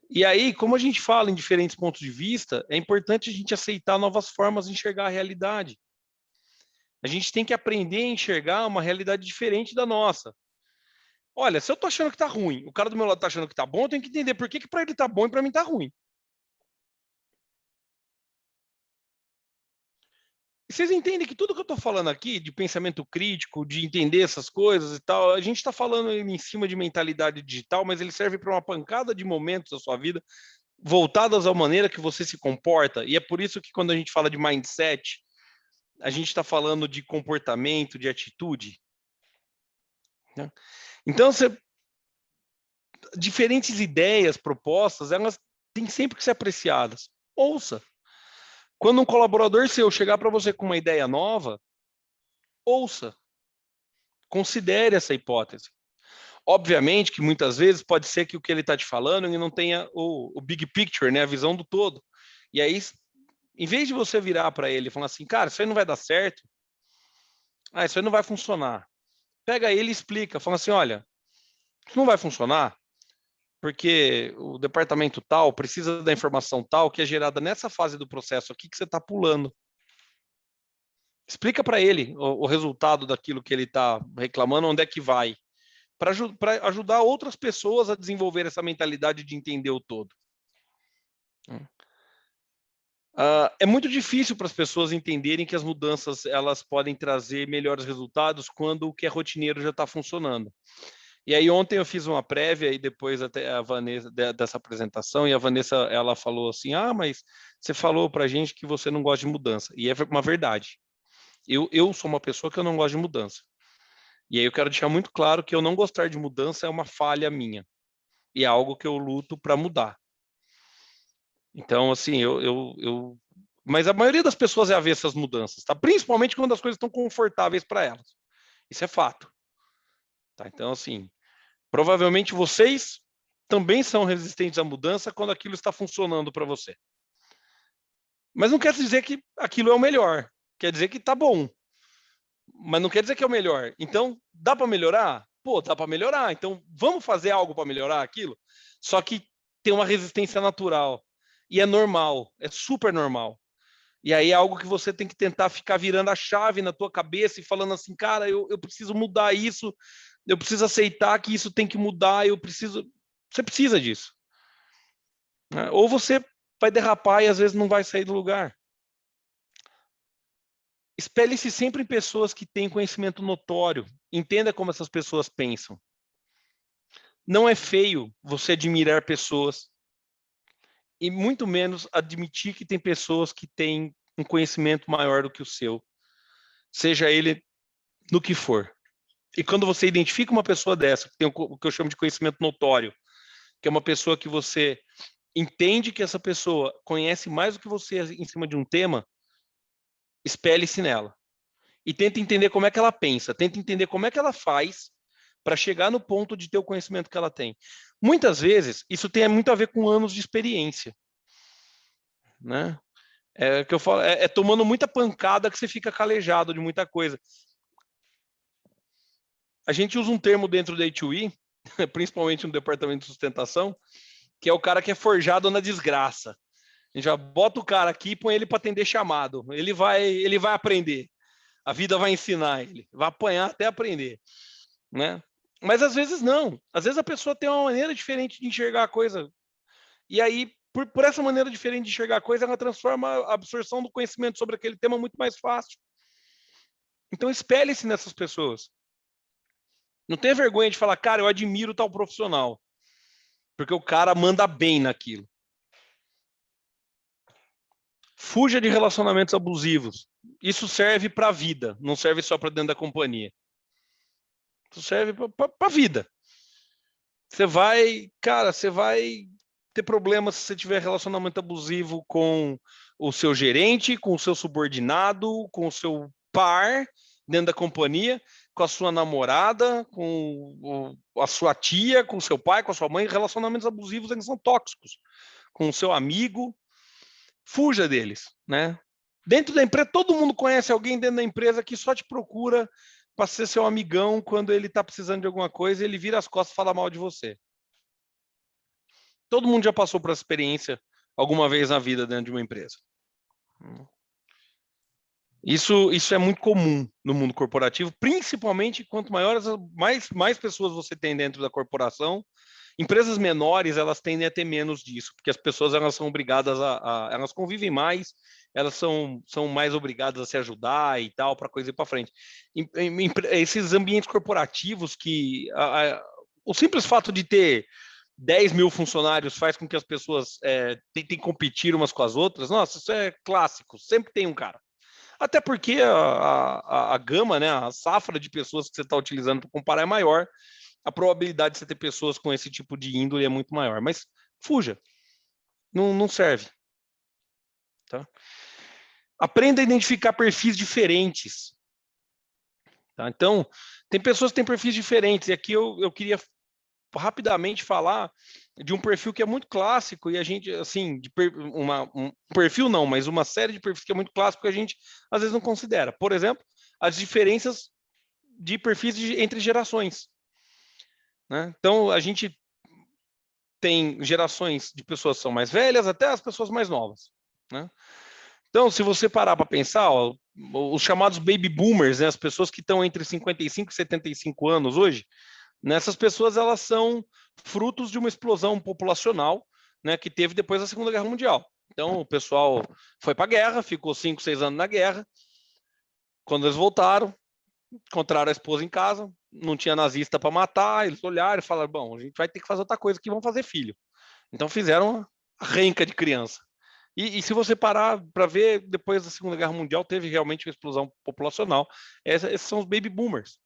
E aí, como a gente fala em diferentes pontos de vista, é importante a gente aceitar novas formas de enxergar a realidade. A gente tem que aprender a enxergar uma realidade diferente da nossa. Olha, se eu tô achando que tá ruim, o cara do meu lado tá achando que tá bom, eu tenho que entender por que para ele tá bom e para mim tá ruim. E vocês entendem que tudo que eu estou falando aqui, de pensamento crítico, de entender essas coisas e tal, a gente está falando em cima de mentalidade digital, mas ele serve para uma pancada de momentos da sua vida, voltadas à maneira que você se comporta. E é por isso que quando a gente fala de mindset, a gente está falando de comportamento, de atitude. Né? Então, diferentes ideias, propostas, elas têm sempre que ser apreciadas. Ouça. Quando um colaborador seu chegar para você com uma ideia nova, ouça. Considere essa hipótese. Obviamente que muitas vezes pode ser que o que ele está te falando ele não tenha o big picture, né, a visão do todo. E aí, em vez de você virar para ele e falar assim, cara, isso aí não vai dar certo, isso aí não vai funcionar. Pega ele e explica, fala assim, olha, isso não vai funcionar porque o departamento tal precisa da informação tal que é gerada nessa fase do processo aqui que você está pulando. Explica para ele o resultado daquilo que ele está reclamando, onde é que vai, para ajudar outras pessoas a desenvolver essa mentalidade de entender o todo. É muito difícil para as pessoas entenderem que as mudanças elas podem trazer melhores resultados quando o que é rotineiro já está funcionando. E aí ontem eu fiz uma prévia e depois até a Vanessa dessa apresentação e a Vanessa ela falou assim, mas você falou para a gente que você não gosta de mudança. E é uma verdade. Eu sou uma pessoa que eu não gosto de mudança. E aí eu quero deixar muito claro que eu não gostar de mudança é uma falha minha. E é algo que eu luto para mudar. Então, assim, mas a maioria das pessoas é avessa às mudanças, tá? Principalmente quando as coisas estão confortáveis para elas. Isso é fato. Tá? Então, assim, provavelmente vocês também são resistentes à mudança quando aquilo está funcionando para você. Mas não quer dizer que aquilo é o melhor. Quer dizer que tá bom. Mas não quer dizer que é o melhor. Então, dá para melhorar? Pô, dá para melhorar. Então, vamos fazer algo para melhorar aquilo? Só que tem uma resistência natural. E é normal, é super normal. E aí é algo que você tem que tentar ficar virando a chave na tua cabeça e falando assim, cara, eu preciso mudar isso, eu preciso aceitar que isso tem que mudar, Você precisa disso. Ou você vai derrapar e às vezes não vai sair do lugar. Espelhe-se sempre em pessoas que têm conhecimento notório. Entenda como essas pessoas pensam. Não é feio você admirar pessoas e muito menos admitir que tem pessoas que têm um conhecimento maior do que o seu, seja ele no que for. E quando você identifica uma pessoa dessa, que tem o que eu chamo de conhecimento notório, que é uma pessoa que você entende que essa pessoa conhece mais do que você em cima de um tema, espelhe-se nela. E tenta entender como é que ela pensa, tenta entender como é que ela faz para chegar no ponto de ter o conhecimento que ela tem. Muitas vezes, isso tem muito a ver com anos de experiência. Né? É que eu falo, tomando muita pancada que você fica calejado de muita coisa. A gente usa um termo dentro da H2E, principalmente no departamento de sustentação, que é o cara que é forjado na desgraça. A gente já bota o cara aqui e põe ele para atender chamado. Ele vai aprender. A vida vai ensinar ele. Vai apanhar até aprender. Né? Mas às vezes não. Às vezes a pessoa tem uma maneira diferente de enxergar a coisa. E aí, por essa maneira diferente de enxergar a coisa, ela transforma a absorção do conhecimento sobre aquele tema muito mais fácil. Então, espelhe-se nessas pessoas. Não tenha vergonha de falar, cara, eu admiro tal profissional. Porque o cara manda bem naquilo. Fuja de relacionamentos abusivos. Isso serve para a vida, não serve só para dentro da companhia. Isso serve para a vida. Você vai ter problemas se você tiver relacionamento abusivo com o seu gerente, com o seu subordinado, com o seu par dentro da companhia, com a sua namorada, com a sua tia, com o seu pai, com a sua mãe. Relacionamentos abusivos, eles são tóxicos. Com o seu amigo, fuja deles, né? Dentro da empresa, todo mundo conhece alguém dentro da empresa que só te procura para ser seu amigão quando ele está precisando de alguma coisa, ele vira as costas e fala mal de você. Todo mundo já passou por essa experiência alguma vez na vida dentro de uma empresa. Isso é muito comum no mundo corporativo, principalmente quanto mais pessoas você tem dentro da corporação. Empresas menores, elas tendem a ter menos disso, porque as pessoas elas são obrigadas elas convivem mais, elas são mais obrigadas a se ajudar e tal, para coisa ir para frente. Esses ambientes corporativos que o simples fato de ter 10 mil funcionários faz com que as pessoas tentem competir umas com as outras. Nossa, isso é clássico, sempre tem um cara. Até porque a gama, né, a safra de pessoas que você está utilizando para comparar é maior, a probabilidade de você ter pessoas com esse tipo de índole é muito maior. Mas fuja, não serve. Tá? Aprenda a identificar perfis diferentes. Tá? Então, tem pessoas que têm perfis diferentes, e aqui eu queria rapidamente falar de um perfil que é muito clássico, e a gente, assim, um perfil não, mas uma série de perfis que é muito clássico que a gente às vezes não considera. Por exemplo, as diferenças de perfis entre gerações. Né? Então, a gente tem gerações de pessoas que são mais velhas até as pessoas mais novas. Né? Então, se você parar para pensar, ó, os chamados baby boomers, né, as pessoas que estão entre 55 e 75 anos hoje, nessas pessoas elas são frutos de uma explosão populacional, né, que teve depois da Segunda Guerra Mundial. Então, o pessoal foi para a guerra, ficou 5, 6 anos na guerra. Quando eles voltaram, encontraram a esposa em casa, não tinha nazista para matar, eles olharam e falaram, bom, a gente vai ter que fazer outra coisa que vão fazer filho. Então fizeram a renca de criança. E se você parar para ver, depois da Segunda Guerra Mundial teve realmente uma explosão populacional. Esses são os baby boomers.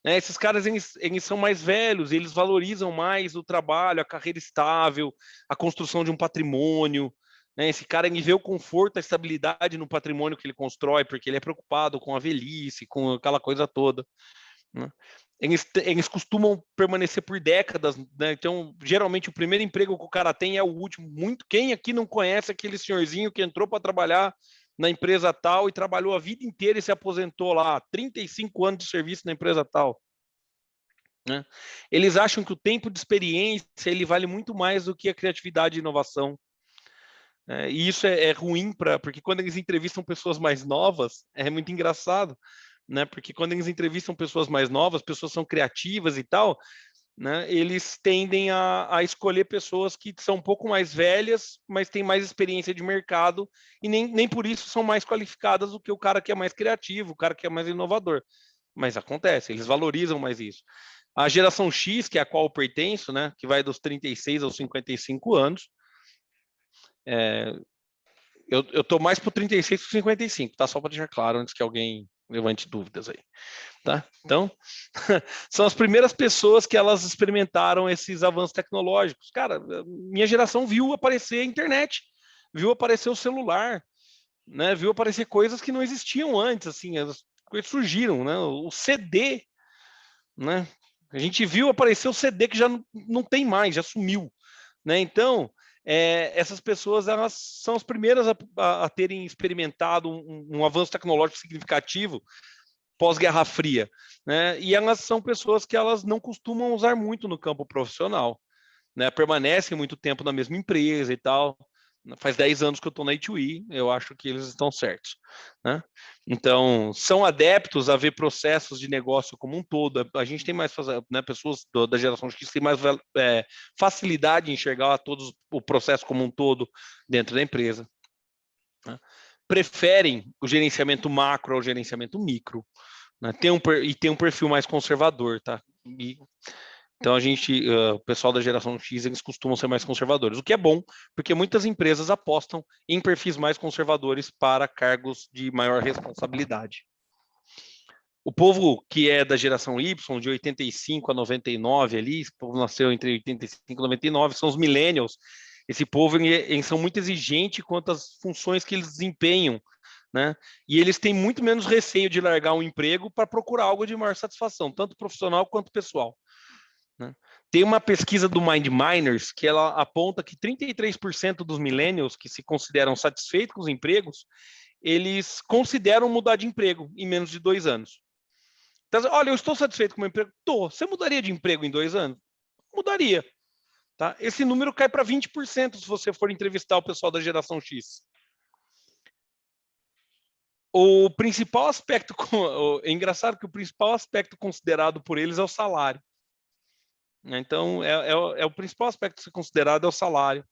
Esses caras eles são mais velhos, eles valorizam mais o trabalho, a carreira estável, a construção de um patrimônio. Esse cara ele vê o conforto, a estabilidade no patrimônio que ele constrói, porque ele é preocupado com a velhice, com aquela coisa toda. Né? Eles costumam permanecer por décadas, né? Então, geralmente, o primeiro emprego que o cara tem é o último. Quem aqui não conhece aquele senhorzinho que entrou para trabalhar na empresa tal e trabalhou a vida inteira e se aposentou lá, 35 anos de serviço na empresa tal? Né? Eles acham que o tempo de experiência ele vale muito mais do que a criatividade e inovação. E isso é ruim, porque quando eles entrevistam pessoas mais novas, é muito engraçado. Né? Porque quando eles entrevistam pessoas mais novas, pessoas são criativas e tal, né? Eles tendem a escolher pessoas que são um pouco mais velhas, mas têm mais experiência de mercado e nem por isso são mais qualificadas do que o cara que é mais criativo, o cara que é mais inovador. Mas acontece, eles valorizam mais isso. A geração X, que é a qual eu pertenço, né? Que vai dos 36 aos 55 anos, eu tô mais pro 36 que 55, tá? Só para deixar claro antes que alguém levante dúvidas aí, tá? Então, são as primeiras pessoas que elas experimentaram esses avanços tecnológicos. Cara, minha geração viu aparecer a internet, viu aparecer o celular, né? Viu aparecer coisas que não existiam antes, assim, as coisas surgiram, né? O CD, né? A gente viu aparecer o CD que já não tem mais, já sumiu, né? Então, essas pessoas elas são as primeiras a terem experimentado um avanço tecnológico significativo pós-Guerra Fria, né? E elas são pessoas que elas não costumam usar muito no campo profissional, né? Permanecem muito tempo na mesma empresa e tal. Faz 10 anos que eu estou na E2E, eu acho que eles estão certos. Né? Então, são adeptos a ver processos de negócio como um todo. A gente tem mais, né, pessoas da geração X têm mais facilidade em enxergar todos o processo como um todo dentro da empresa. Né? Preferem o gerenciamento macro ao gerenciamento micro. Né? Tem um perfil mais conservador, tá? Então, o pessoal da geração X, eles costumam ser mais conservadores, o que é bom, porque muitas empresas apostam em perfis mais conservadores para cargos de maior responsabilidade. O povo que é da geração Y, de 85 a 99 ali, esse povo nasceu entre 85 e 99, são os millennials. Esse povo, eles são muito exigentes quanto às funções que eles desempenham, né? E eles têm muito menos receio de largar um emprego para procurar algo de maior satisfação, tanto profissional quanto pessoal, né? Tem uma pesquisa do Mind Miners que ela aponta que 33% dos millennials que se consideram satisfeitos com os empregos, eles consideram mudar de emprego em menos de 2 anos. Então, olha, eu estou satisfeito com o meu emprego? Estou. Você mudaria de emprego em 2 anos? Mudaria. Tá? Esse número cai para 20% se você for entrevistar o pessoal da geração X. O principal aspecto, é engraçado que o principal aspecto considerado por eles é o salário. Então, é o principal aspecto a ser considerado é o salário.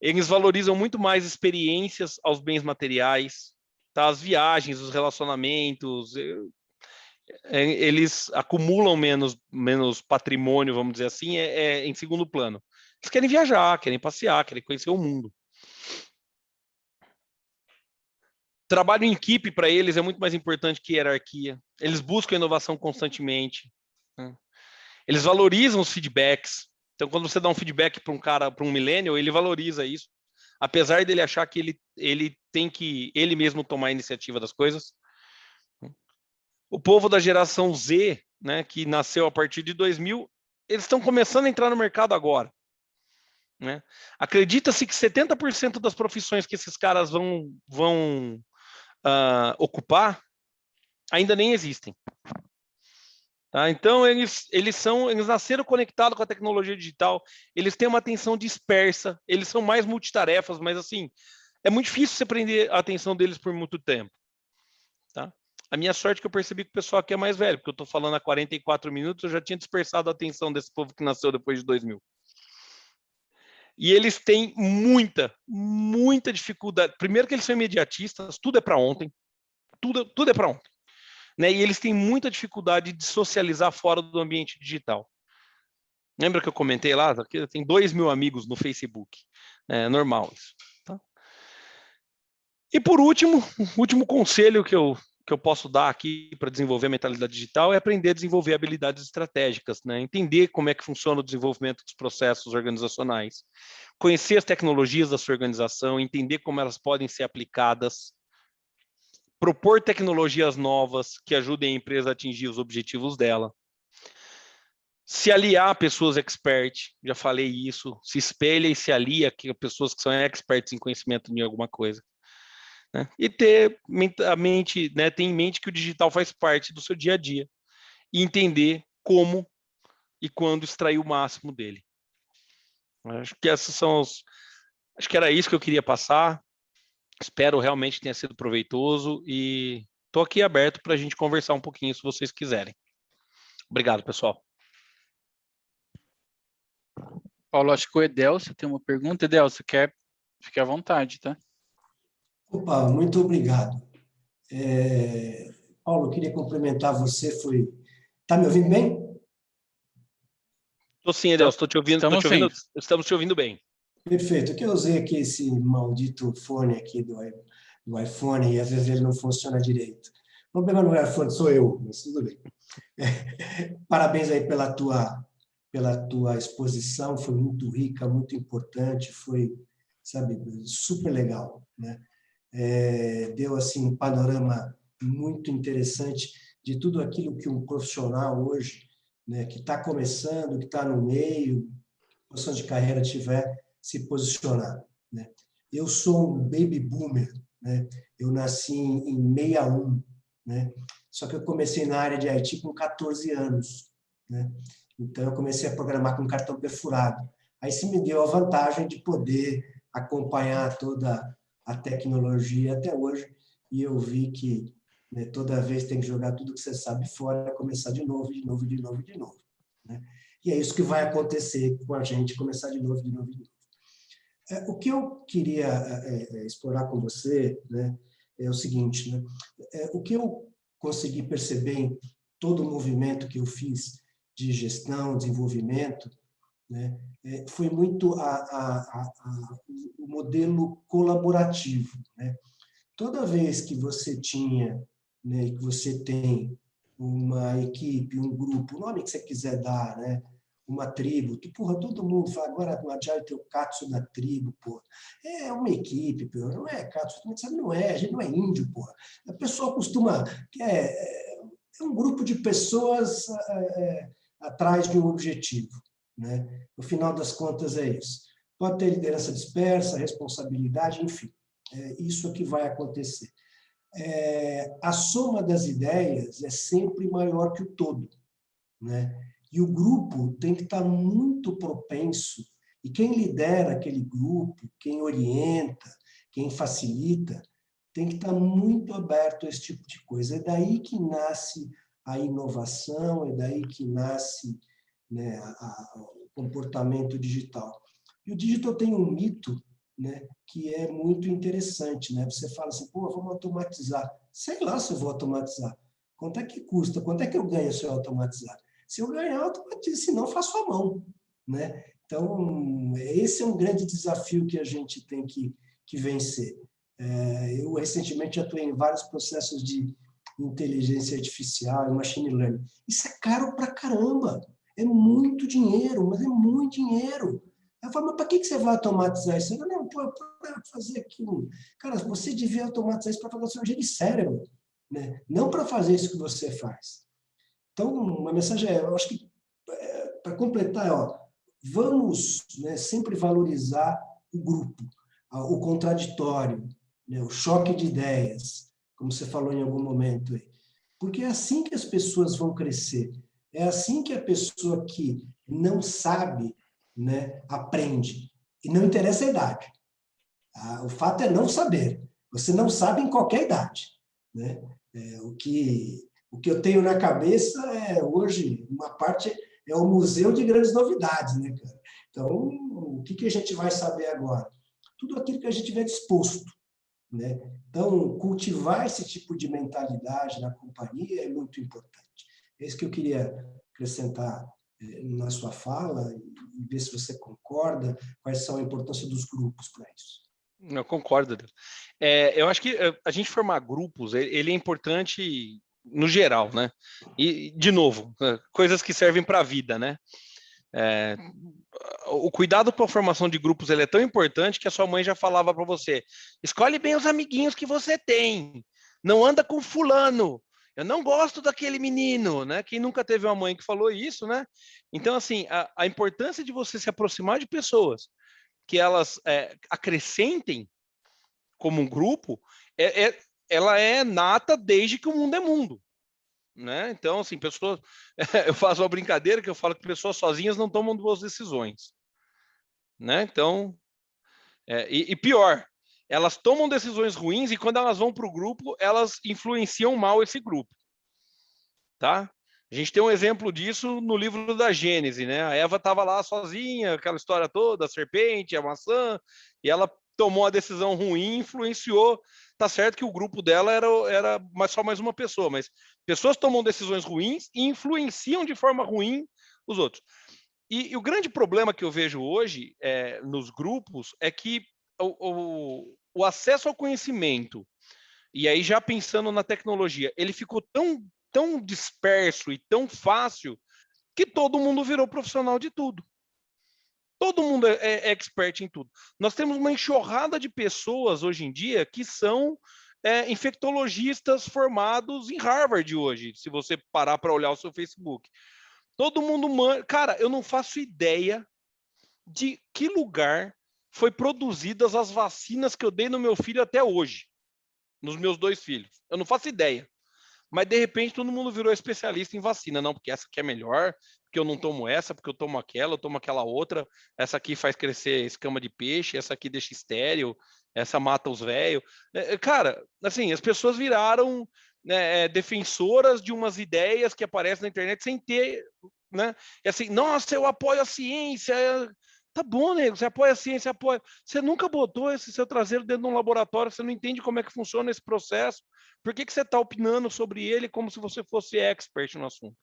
Eles valorizam muito mais experiências aos bens materiais, tá? As viagens, os relacionamentos, eles acumulam menos patrimônio, vamos dizer assim, em segundo plano. Eles querem viajar, querem passear, querem conhecer o mundo. Trabalho em equipe para eles é muito mais importante que hierarquia. Eles buscam inovação constantemente, né? Eles valorizam os feedbacks. Então, quando você dá um feedback para um cara, para um millennial, ele valoriza isso, apesar dele achar que ele tem que ele mesmo tomar a iniciativa das coisas. O povo da geração Z, né, que nasceu a partir de 2000, eles estão começando a entrar no mercado agora, né? Acredita-se que 70% das profissões que esses caras vão ocupar ainda nem existem. Tá? Então, eles nasceram conectados com a tecnologia digital, eles têm uma atenção dispersa, eles são mais multitarefas, mas assim, é muito difícil você prender a atenção deles por muito tempo. Tá? A minha sorte é que eu percebi que o pessoal aqui é mais velho, porque eu estou falando há 44 minutos, eu já tinha dispersado a atenção desse povo que nasceu depois de 2000. E eles têm muita dificuldade. Primeiro que eles são imediatistas, tudo é para ontem, tudo é para ontem. Né? E eles têm muita dificuldade de socializar fora do ambiente digital. Lembra que eu comentei lá? Tem 2.000 amigos no Facebook. É normal isso. Tá? E por último, o último conselho que eu posso dar aqui para desenvolver a mentalidade digital é aprender a desenvolver habilidades estratégicas, né? Entender como é que funciona o desenvolvimento dos processos organizacionais, conhecer as tecnologias da sua organização, entender como elas podem ser aplicadas, propor tecnologias novas que ajudem a empresa a atingir os objetivos dela, se aliar a pessoas expert, já falei isso, se espelha e se alia a pessoas que são experts em conhecimento de alguma coisa. Né? E ter em mente que o digital faz parte do seu dia a dia e entender como e quando extrair o máximo dele. Acho que acho que era isso que eu queria passar. Espero realmente tenha sido proveitoso e estou aqui aberto para a gente conversar um pouquinho se vocês quiserem. Obrigado, pessoal. Paulo, acho que o Edelcio tem uma pergunta. Edelcio, fique à vontade, tá? Opa, muito obrigado. Paulo, eu queria cumprimentar você. Tá me ouvindo bem? Estou sim, Edelcio, estou te ouvindo, estamos te ouvindo bem. Perfeito. É que eu usei aqui esse maldito fone aqui do iPhone e às vezes ele não funciona direito. O problema não é o iPhone, sou eu, mas tudo bem. Parabéns aí pela tua exposição, foi muito rica, muito importante, foi, sabe, super legal, né? Deu assim um panorama muito interessante de tudo aquilo que um profissional hoje, né, que está começando, que está no meio, posição de carreira tiver, se posicionar, né? Eu sou um baby boomer, né? Eu nasci em 61, né? Só que eu comecei na área de IT com 14 anos, né? Então eu comecei a programar com cartão perfurado. Aí se me deu a vantagem de poder acompanhar toda a tecnologia até hoje, e eu vi que, né, toda vez tem que jogar tudo que você sabe fora, começar de novo, né? E é isso que vai acontecer com a gente, começar de novo. O que eu queria explorar com você, né, é o seguinte, né? O que eu consegui perceber em todo o movimento que eu fiz de gestão, desenvolvimento, né, foi muito o modelo colaborativo, né? Toda vez que você tinha né, e que você tem uma equipe, um grupo, o nome que você quiser dar, né, uma tribo, porra, todo mundo fala, agora no Agile tem o Katsu da tribo, porra. É uma equipe, porra, não é Katsu, não é, a gente não é índio, porra. A pessoa costuma, é um grupo de pessoas atrás de um objetivo, né? No final das contas é isso. Pode ter liderança dispersa, responsabilidade, enfim, é isso que vai acontecer. A soma das ideias é sempre maior que o todo, né? E o grupo tem que estar muito propenso, e quem lidera aquele grupo, quem orienta, quem facilita, tem que estar muito aberto a esse tipo de coisa. É daí que nasce a inovação, é daí que nasce, né, o comportamento digital. E o digital tem um mito, né, que é muito interessante, né? Você fala assim, pô, vamos automatizar. Sei lá se eu vou automatizar. Quanto é que custa? Quanto é que eu ganho se eu automatizar? Se eu ganhar, eu automatizo, se não, faço à mão, né? Então, esse é um grande desafio que a gente tem que vencer. Eu, recentemente, atuei em vários processos de inteligência artificial e machine learning. Isso é caro pra caramba. É muito dinheiro, mas é muito dinheiro. Eu falo, mas para que você vai automatizar isso? Eu falo, não, para fazer aquilo. Cara, você devia automatizar isso para fazer cirurgia de cérebro, né? Não para fazer isso que você faz. Então, uma mensagem eu acho que, para completar, vamos, né, sempre valorizar o grupo, o contraditório, né, o choque de ideias, como você falou em algum momento aí. Porque é assim que as pessoas vão crescer. É assim que a pessoa que não sabe, né, aprende. E não interessa a idade. O fato é não saber. Você não sabe em qualquer idade, né? O que eu tenho na cabeça hoje, uma parte é o museu de grandes novidades, né, cara? Então, o que a gente vai saber agora? Tudo aquilo que a gente tiver disposto, né? Então, cultivar esse tipo de mentalidade na companhia é muito importante. É isso que eu queria acrescentar na sua fala e ver se você concorda, quais são a importância dos grupos para isso. Eu concordo. Eu acho que a gente formar grupos, ele é importante no geral, né? E, de novo, coisas que servem para a vida, né? O cuidado com a formação de grupos ele é tão importante que a sua mãe já falava para você: escolhe bem os amiguinhos que você tem, não anda com fulano. Eu não gosto daquele menino, né? Quem nunca teve uma mãe que falou isso, né? Então, assim, a importância de você se aproximar de pessoas que elas acrescentem como um grupo, ela é nata desde que o mundo é mundo. Né? Então, assim, pessoas. Eu faço uma brincadeira que eu falo que pessoas sozinhas não tomam boas decisões. Né? Então, e pior, elas tomam decisões ruins e quando elas vão para o grupo, elas influenciam mal esse grupo. Tá? A gente tem um exemplo disso no livro da Gênese, né? A Eva estava lá sozinha, aquela história toda, a serpente, a maçã, e ela tomou a decisão ruim, influenciou. Tá certo que o grupo dela era só mais uma pessoa, mas pessoas tomam decisões ruins e influenciam de forma ruim os outros. E o grande problema que eu vejo hoje nos grupos é que o acesso ao conhecimento, e aí já pensando na tecnologia, ele ficou tão disperso e tão fácil que todo mundo virou profissional de tudo. Todo mundo é expert em tudo. Nós temos uma enxurrada de pessoas hoje em dia que são infectologistas formados em Harvard hoje, se você parar para olhar o seu Facebook. Todo mundo... Cara, eu não faço ideia de que lugar foi produzidas as vacinas que eu dei no meu filho até hoje, nos meus 2 filhos. Eu não faço ideia. Mas, de repente, todo mundo virou especialista em vacina. Não, porque essa aqui é melhor, porque eu não tomo essa, porque eu tomo aquela, eu tomo aquela outra. Essa aqui faz crescer escama de peixe, essa aqui deixa estéril, essa mata os velhos. Cara, assim, as pessoas viraram defensoras de umas ideias que aparecem na internet sem ter... Né? E assim, nossa, eu apoio a ciência... Tá bom, nego, você apoia a ciência, apoia. Você nunca botou esse seu traseiro dentro de um laboratório, você não entende como é que funciona esse processo. Por que você está opinando sobre ele como se você fosse expert no assunto?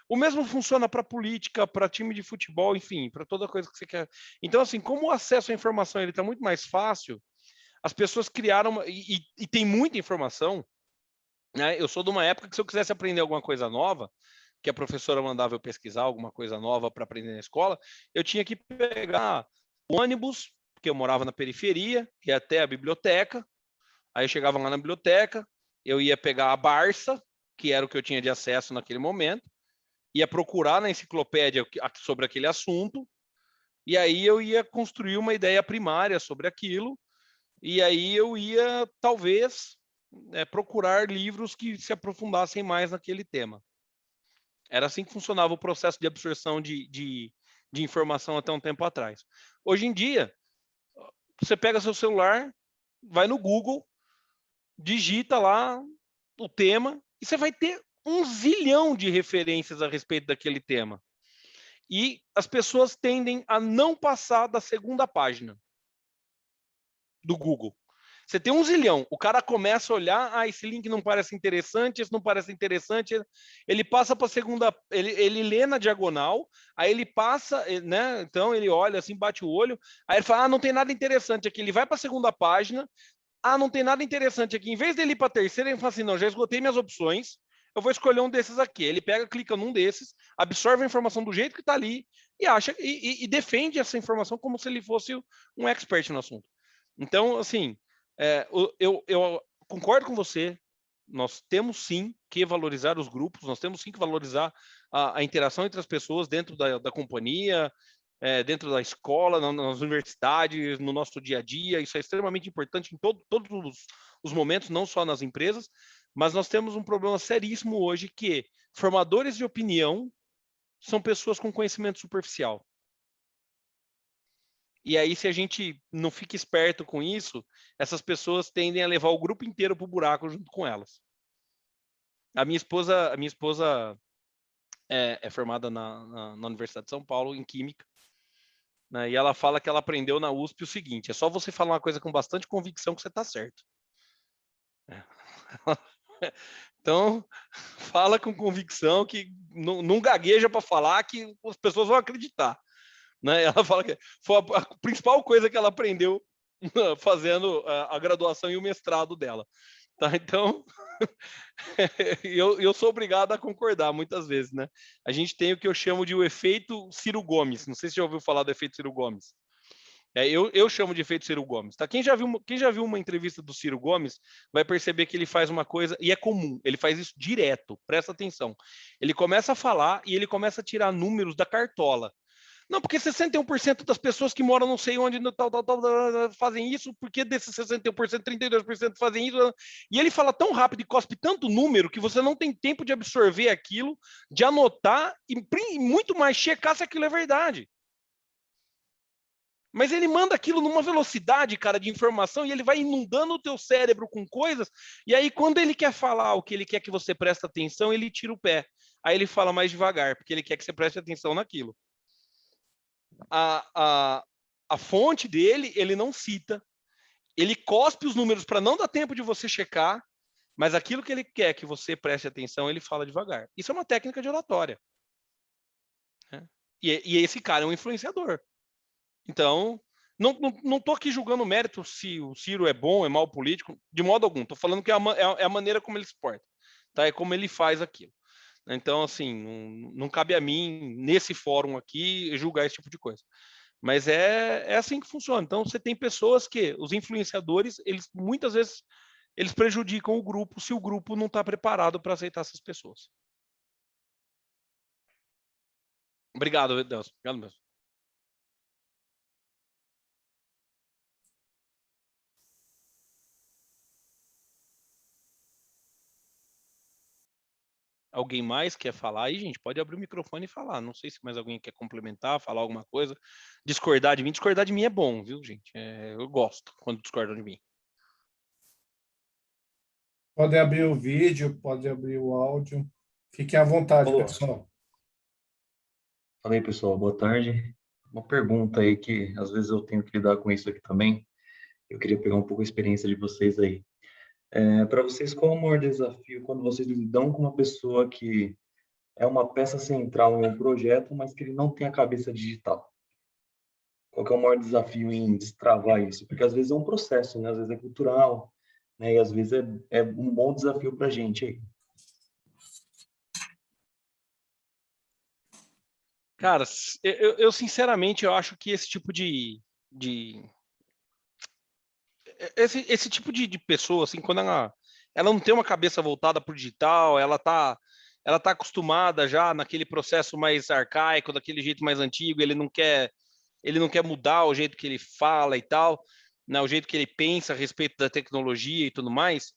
O mesmo funciona para política, para time de futebol, enfim, para toda coisa que você quer. Então, assim, como o acesso à informação está muito mais fácil, as pessoas criaram... E tem muita informação, Né? Eu sou de uma época que se eu quisesse aprender alguma coisa nova, que a professora mandava eu pesquisar alguma coisa nova para aprender na escola, eu tinha que pegar o ônibus, porque eu morava na periferia, ia até a biblioteca, aí eu chegava lá na biblioteca, eu ia pegar a Barça, que era o que eu tinha de acesso naquele momento, ia procurar na enciclopédia sobre aquele assunto, e aí eu ia construir uma ideia primária sobre aquilo, e aí eu ia, talvez, procurar livros que se aprofundassem mais naquele tema. Era assim que funcionava o processo de absorção de informação até um tempo atrás. Hoje em dia, você pega seu celular, vai no Google, digita lá o tema, e você vai ter um zilhão de referências a respeito daquele tema. E as pessoas tendem a não passar da segunda página do Google. Você tem um zilhão, o cara começa a olhar, esse link não parece interessante, esse não parece interessante, ele passa para a segunda, ele lê na diagonal, aí ele passa, né? Então ele olha assim, bate o olho, aí ele fala, não tem nada interessante aqui, ele vai para a segunda página, não tem nada interessante aqui, em vez dele ir para a terceira, ele fala assim, não, já esgotei minhas opções, eu vou escolher um desses aqui. Ele pega, clica num desses, absorve a informação do jeito que está ali e acha e defende essa informação como se ele fosse um expert no assunto. Então, assim, eu concordo com você. Nós temos sim que valorizar os grupos, nós temos sim que valorizar a interação entre as pessoas dentro da companhia, dentro da escola, nas universidades, no nosso dia a dia. Isso é extremamente importante em todos os momentos, não só nas empresas. Mas nós temos um problema seríssimo hoje que formadores de opinião são pessoas com conhecimento superficial. E aí, se a gente não fica esperto com isso, essas pessoas tendem a levar o grupo inteiro para o buraco junto com elas. A minha esposa é formada na Universidade de São Paulo, em Química, né? E ela fala que ela aprendeu na USP o seguinte, é só você falar uma coisa com bastante convicção que você está certo. Então, fala com convicção, que não gagueja para falar, que as pessoas vão acreditar. Né? Ela fala que foi a principal coisa que ela aprendeu fazendo a graduação e o mestrado dela. Tá? Então, eu sou obrigado a concordar muitas vezes. Né? A gente tem o que eu chamo de o efeito Ciro Gomes. Não sei se você já ouviu falar do efeito Ciro Gomes. Eu chamo de efeito Ciro Gomes. Tá? Quem já viu uma entrevista do Ciro Gomes vai perceber que ele faz uma coisa, e é comum, ele faz isso direto, presta atenção. Ele começa a falar e ele começa a tirar números da cartola. Não, porque 61% das pessoas que moram não sei onde, tal, fazem isso, porque desses 61%, 32% fazem isso. E ele fala tão rápido e cospe tanto número que você não tem tempo de absorver aquilo, de anotar e muito mais checar se aquilo é verdade. Mas ele manda aquilo numa velocidade, cara, de informação, e ele vai inundando o teu cérebro com coisas, e aí quando ele quer falar o que ele quer que você preste atenção, ele tira o pé. Aí ele fala mais devagar, porque ele quer que você preste atenção naquilo. A fonte dele, ele não cita. Ele cospe os números para não dar tempo de você checar, mas aquilo que ele quer que você preste atenção, ele fala devagar. Isso é uma técnica de oratória. Né? E esse cara é um influenciador. Então, não estou aqui julgando o mérito se o Ciro é bom, é mau político, de modo algum. Estou falando que é a maneira como ele se porta. Tá? É como ele faz aquilo. Então, assim, não cabe a mim, nesse fórum aqui, julgar esse tipo de coisa. Mas é assim que funciona. Então, você tem pessoas que, os influenciadores, eles muitas vezes, eles prejudicam o grupo se o grupo não está preparado para aceitar essas pessoas. Obrigado, Deus. Obrigado mesmo. Alguém mais quer falar aí, gente? Pode abrir o microfone e falar. Não sei se mais alguém quer complementar, falar alguma coisa. Discordar de mim. Discordar de mim é bom, viu, gente? Eu gosto quando discordam de mim. Pode abrir o vídeo, pode abrir o áudio. Fiquem à vontade, Olá. pessoal. Fala aí, pessoal. Boa tarde. Uma pergunta aí que às vezes eu tenho que lidar com isso aqui também. Eu queria pegar um pouco a experiência de vocês aí. Para vocês, qual é o maior desafio quando vocês lidam com uma pessoa que é uma peça central em um projeto, mas que ele não tem a cabeça digital? Qual que é o maior desafio em destravar isso? Porque às vezes é um processo, né? Às vezes é cultural, né? E às vezes é um bom desafio para a gente aí. Cara, eu sinceramente, eu acho que esse tipo esse tipo de pessoa, assim, quando ela não tem uma cabeça voltada para o digital, ela tá acostumada já naquele processo mais arcaico, daquele jeito mais antigo, ele não quer mudar o jeito que ele fala e tal, né, o jeito que ele pensa a respeito da tecnologia e tudo mais,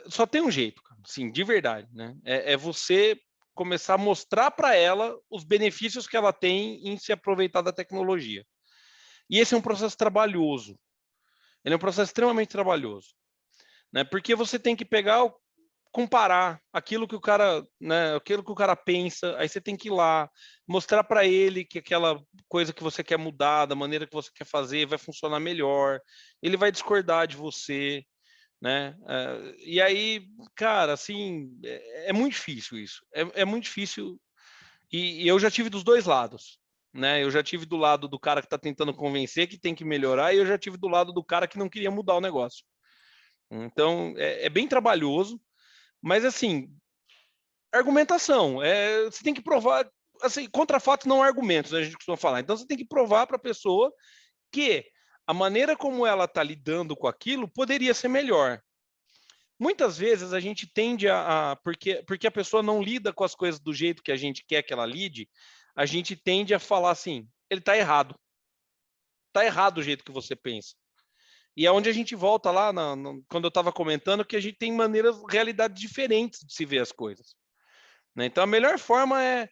só tem um jeito, cara, assim, de verdade, né? É você começar a mostrar para ela os benefícios que ela tem em se aproveitar da tecnologia. E esse é um processo trabalhoso. Ele é um processo extremamente trabalhoso, né? Porque você tem que comparar aquilo que o cara, né, aquilo que o cara pensa, aí você tem que ir lá, mostrar para ele que aquela coisa que você quer mudar, da maneira que você quer fazer, vai funcionar melhor. Ele vai discordar de você, né? E aí, cara, assim, é muito difícil isso. É muito difícil. E eu já tive dos dois lados, né? Eu já tive do lado do cara que está tentando convencer que tem que melhorar, e eu já tive do lado do cara que não queria mudar o negócio. Então, é bem trabalhoso, mas assim, argumentação, você tem que provar, assim, contra fatos não argumentos, né, a gente costuma falar. Então, você tem que provar para a pessoa que a maneira como ela está lidando com aquilo poderia ser melhor. Muitas vezes a gente tende porque a pessoa não lida com as coisas do jeito que a gente quer que ela lide, a gente tende a falar assim, ele está errado. Está errado o jeito que você pensa. E é onde a gente volta lá, quando eu estava comentando, que a gente tem realidades diferentes de se ver as coisas, né? Então a melhor forma é,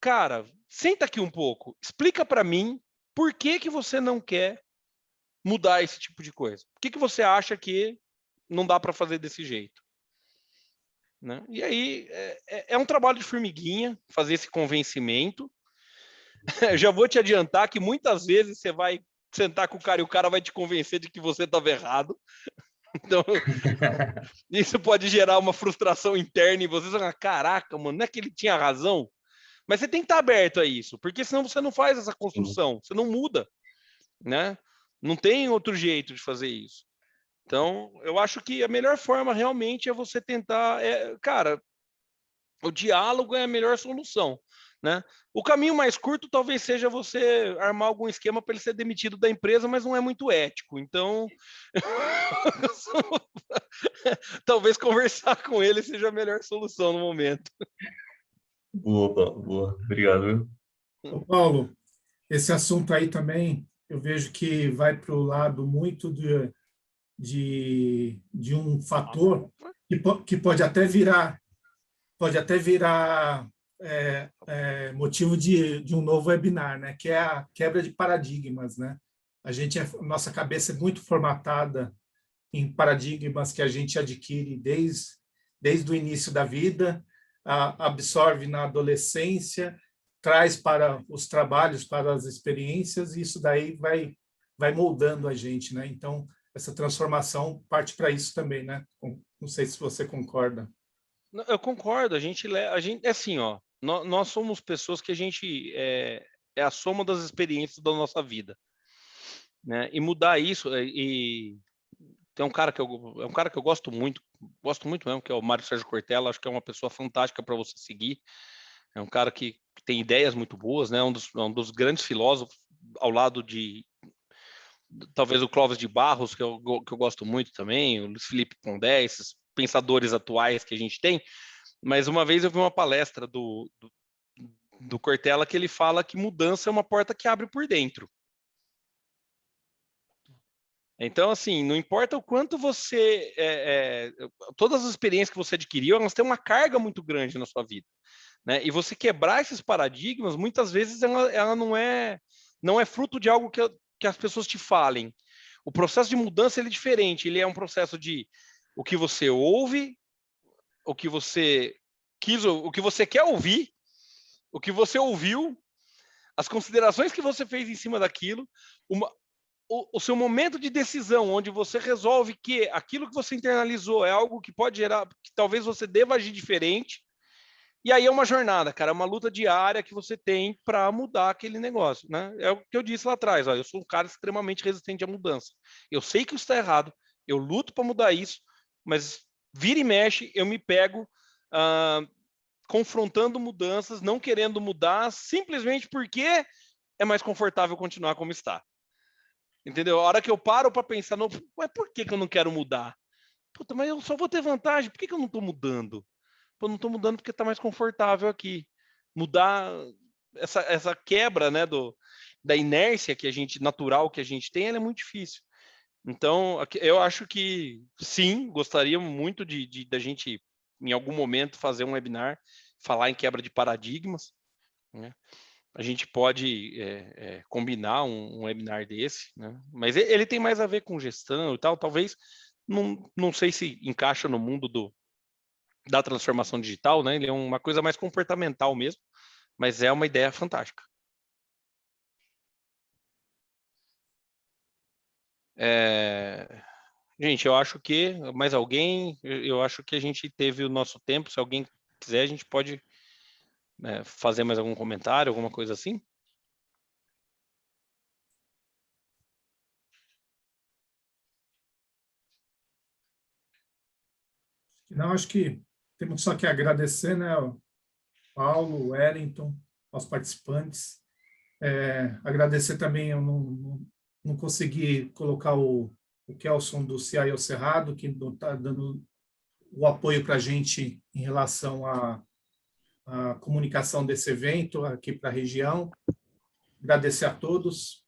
cara, senta aqui um pouco, explica para mim por que você não quer mudar esse tipo de coisa. Por que você acha que não dá para fazer desse jeito? Né? E aí é um trabalho de formiguinha fazer esse convencimento. Eu já vou te adiantar que muitas vezes você vai sentar com o cara e o cara vai te convencer de que você estava errado. Então, isso pode gerar uma frustração interna e você fala, caraca, mano, não é que ele tinha razão? Mas você tem que estar aberto a isso, porque senão você não faz essa construção, você não muda, né? Não tem outro jeito de fazer isso. Então, eu acho que a melhor forma realmente é você tentar, cara, o diálogo é a melhor solução, né? O caminho mais curto talvez seja você armar algum esquema para ele ser demitido da empresa, mas não é muito ético. Então, talvez conversar com ele seja a melhor solução no momento. Boa, Paulo, boa. Obrigado, viu? Ô, Paulo, esse assunto aí também, eu vejo que vai para o lado muito de um fator que pode até virar motivo de um novo webinar, né? Que é a quebra de paradigmas, né? Nossa cabeça é muito formatada em paradigmas que a gente adquire desde o início da vida, absorve na adolescência, traz para os trabalhos, para as experiências, e isso daí vai moldando a gente, né? Então, essa transformação parte para isso também, né? Não sei se você concorda. Eu concordo, a gente é assim, ó, nós somos pessoas que a gente é a soma das experiências da nossa vida, né? E mudar isso, e tem um cara que eu gosto muito mesmo, que é o Mário Sérgio Cortella, acho que é uma pessoa fantástica para você seguir. É um cara que tem ideias muito boas, né? Um dos grandes filósofos, ao lado de talvez o Clóvis de Barros, que eu gosto muito também, o Luiz Felipe Pondé, esses pensadores atuais que a gente tem. Mas uma vez eu vi uma palestra do Cortella que ele fala que mudança é uma porta que abre por dentro. Então, assim, não importa o quanto você... todas as experiências que você adquiriu, elas têm uma carga muito grande na sua vida, né? E você quebrar esses paradigmas, muitas vezes ela não é fruto de algo que as pessoas te falem. O processo de mudança ele é diferente. Ele é um processo de o que você ouve, o que você quer ouvir, o que você ouviu, as considerações que você fez em cima daquilo, o seu momento de decisão, onde você resolve que aquilo que você internalizou é algo que pode gerar, que talvez você deva agir diferente. E aí é uma jornada, cara, é uma luta diária que você tem para mudar aquele negócio, né? É o que eu disse lá atrás, ó, eu sou um cara extremamente resistente à mudança. Eu sei que isso está errado, Eu luto para mudar isso, mas vira e mexe, eu me pego confrontando mudanças, não querendo mudar, simplesmente porque é mais confortável continuar como está. Entendeu? A hora que eu paro para pensar, mas por que eu não quero mudar? Puta, mas eu só vou ter vantagem, por que eu não estou mudando? Pô, não estou mudando porque está mais confortável aqui. Mudar essa quebra, né, da inércia que a gente, natural que a gente tem, ela é muito difícil. Então, eu acho que sim, gostaria muito da gente, em algum momento, fazer um webinar, falar em quebra de paradigmas, né? A gente pode combinar um webinar desse, né? Mas ele tem mais a ver com gestão e tal, talvez, não sei se encaixa no mundo da transformação digital, né? Ele é uma coisa mais comportamental mesmo, mas é uma ideia fantástica. Gente, eu acho que mais alguém, eu acho que a gente teve o nosso tempo, se alguém quiser, a gente pode fazer mais algum comentário, alguma coisa assim. Não, acho que temos só que agradecer, né, o Paulo, o Wellington, aos participantes. Agradecer também, eu não consegui colocar o Kelson do CIO Cerrado, que está dando o apoio para a gente em relação à comunicação desse evento aqui para a região. Agradecer a todos.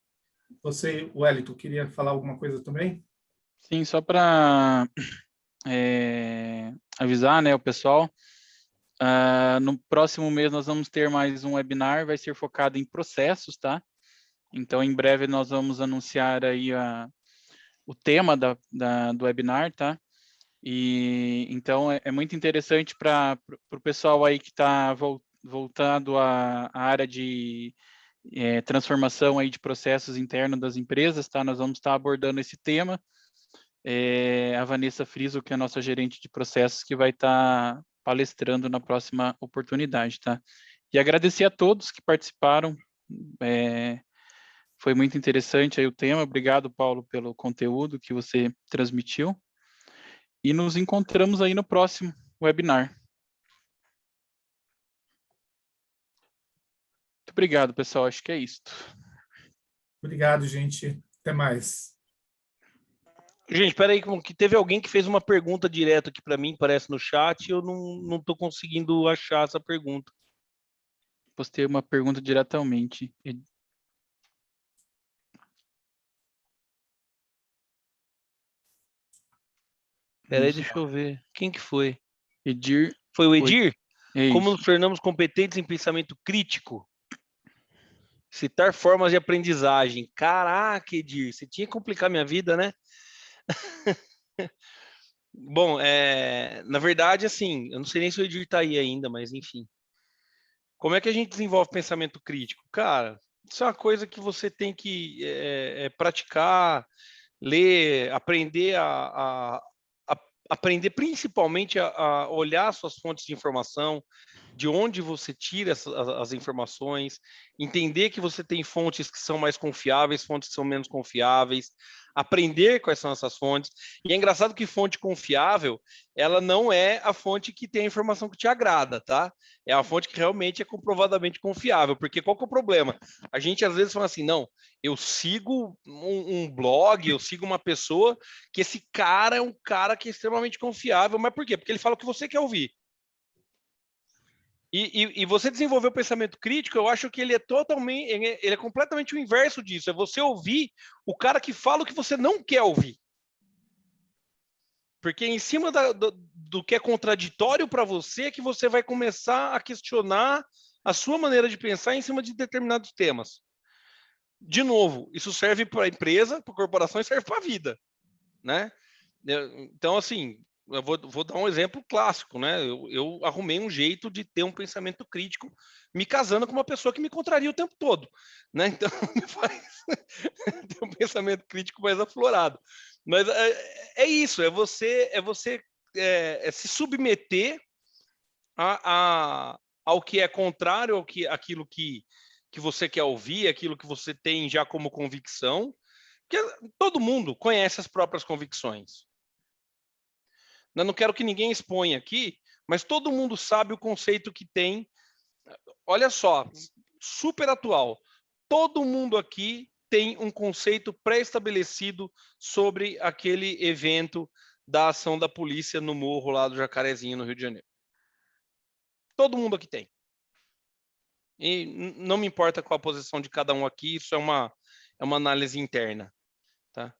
Você, Wellington, queria falar alguma coisa também? Sim, só para avisar, né, o pessoal, no próximo mês nós vamos ter mais um webinar, vai ser focado em processos, tá? Então, em breve nós vamos anunciar aí o tema do webinar, tá? E então é muito interessante para o pessoal aí que está voltado à área de transformação aí de processos internos das empresas, tá? Nós vamos estar abordando esse tema. A Vanessa Friso, que é a nossa gerente de processos, que vai estar palestrando na próxima oportunidade, tá? E agradecer a todos que participaram. Foi muito interessante aí o tema. Obrigado, Paulo, pelo conteúdo que você transmitiu. E nos encontramos aí no próximo webinar. Muito obrigado, pessoal. Acho que é isso. Obrigado, gente. Até mais. Gente, espera aí, que teve alguém que fez uma pergunta direto aqui para mim, parece no chat, e eu não estou conseguindo achar essa pergunta. Postei uma pergunta diretamente. Espera aí, deixa eu ver. Quem que foi? Edir. Foi o Edir? Como Isso. nos tornamos competentes em pensamento crítico? Citar formas de aprendizagem. Caraca, Edir, você tinha que complicar minha vida, né? Bom, na verdade, assim, eu não sei nem se o Edir está aí ainda, mas enfim. Como é que a gente desenvolve pensamento crítico? Cara, isso é uma coisa que você tem que praticar, ler, aprender aprender principalmente a olhar suas fontes de informação, de onde você tira as informações, entender que você tem fontes que são mais confiáveis, fontes que são menos confiáveis, aprender quais são essas fontes. E é engraçado que fonte confiável, ela não é a fonte que tem a informação que te agrada, tá? É a fonte que realmente é comprovadamente confiável, porque qual que é o problema? A gente às vezes fala assim, não, eu sigo um blog, eu sigo uma pessoa que esse cara é um cara que é extremamente confiável, mas por quê? Porque ele fala o que você quer ouvir. E você desenvolver o pensamento crítico, eu acho que ele é completamente o inverso disso. É você ouvir o cara que fala o que você não quer ouvir. Porque em cima do que é contraditório para você, é que você vai começar a questionar a sua maneira de pensar em cima de determinados temas. De novo, isso serve para a empresa, para a corporação e serve para a vida, né? Então, assim, eu vou dar um exemplo clássico, né? Eu arrumei um jeito de ter um pensamento crítico me casando com uma pessoa que me contraria o tempo todo, né? Então, me faz ter um pensamento crítico mais aflorado. Mas é isso, é você se submeter ao que é contrário àquilo que você quer ouvir, aquilo que você tem já como convicção, porque todo mundo conhece as próprias convicções. Eu não quero que ninguém exponha aqui, mas todo mundo sabe o conceito que tem. Olha só, super atual. Todo mundo aqui tem um conceito pré-estabelecido sobre aquele evento da ação da polícia no morro lá do Jacarezinho, no Rio de Janeiro. Todo mundo aqui tem. E não me importa qual a posição de cada um aqui, isso é uma análise interna. Tá?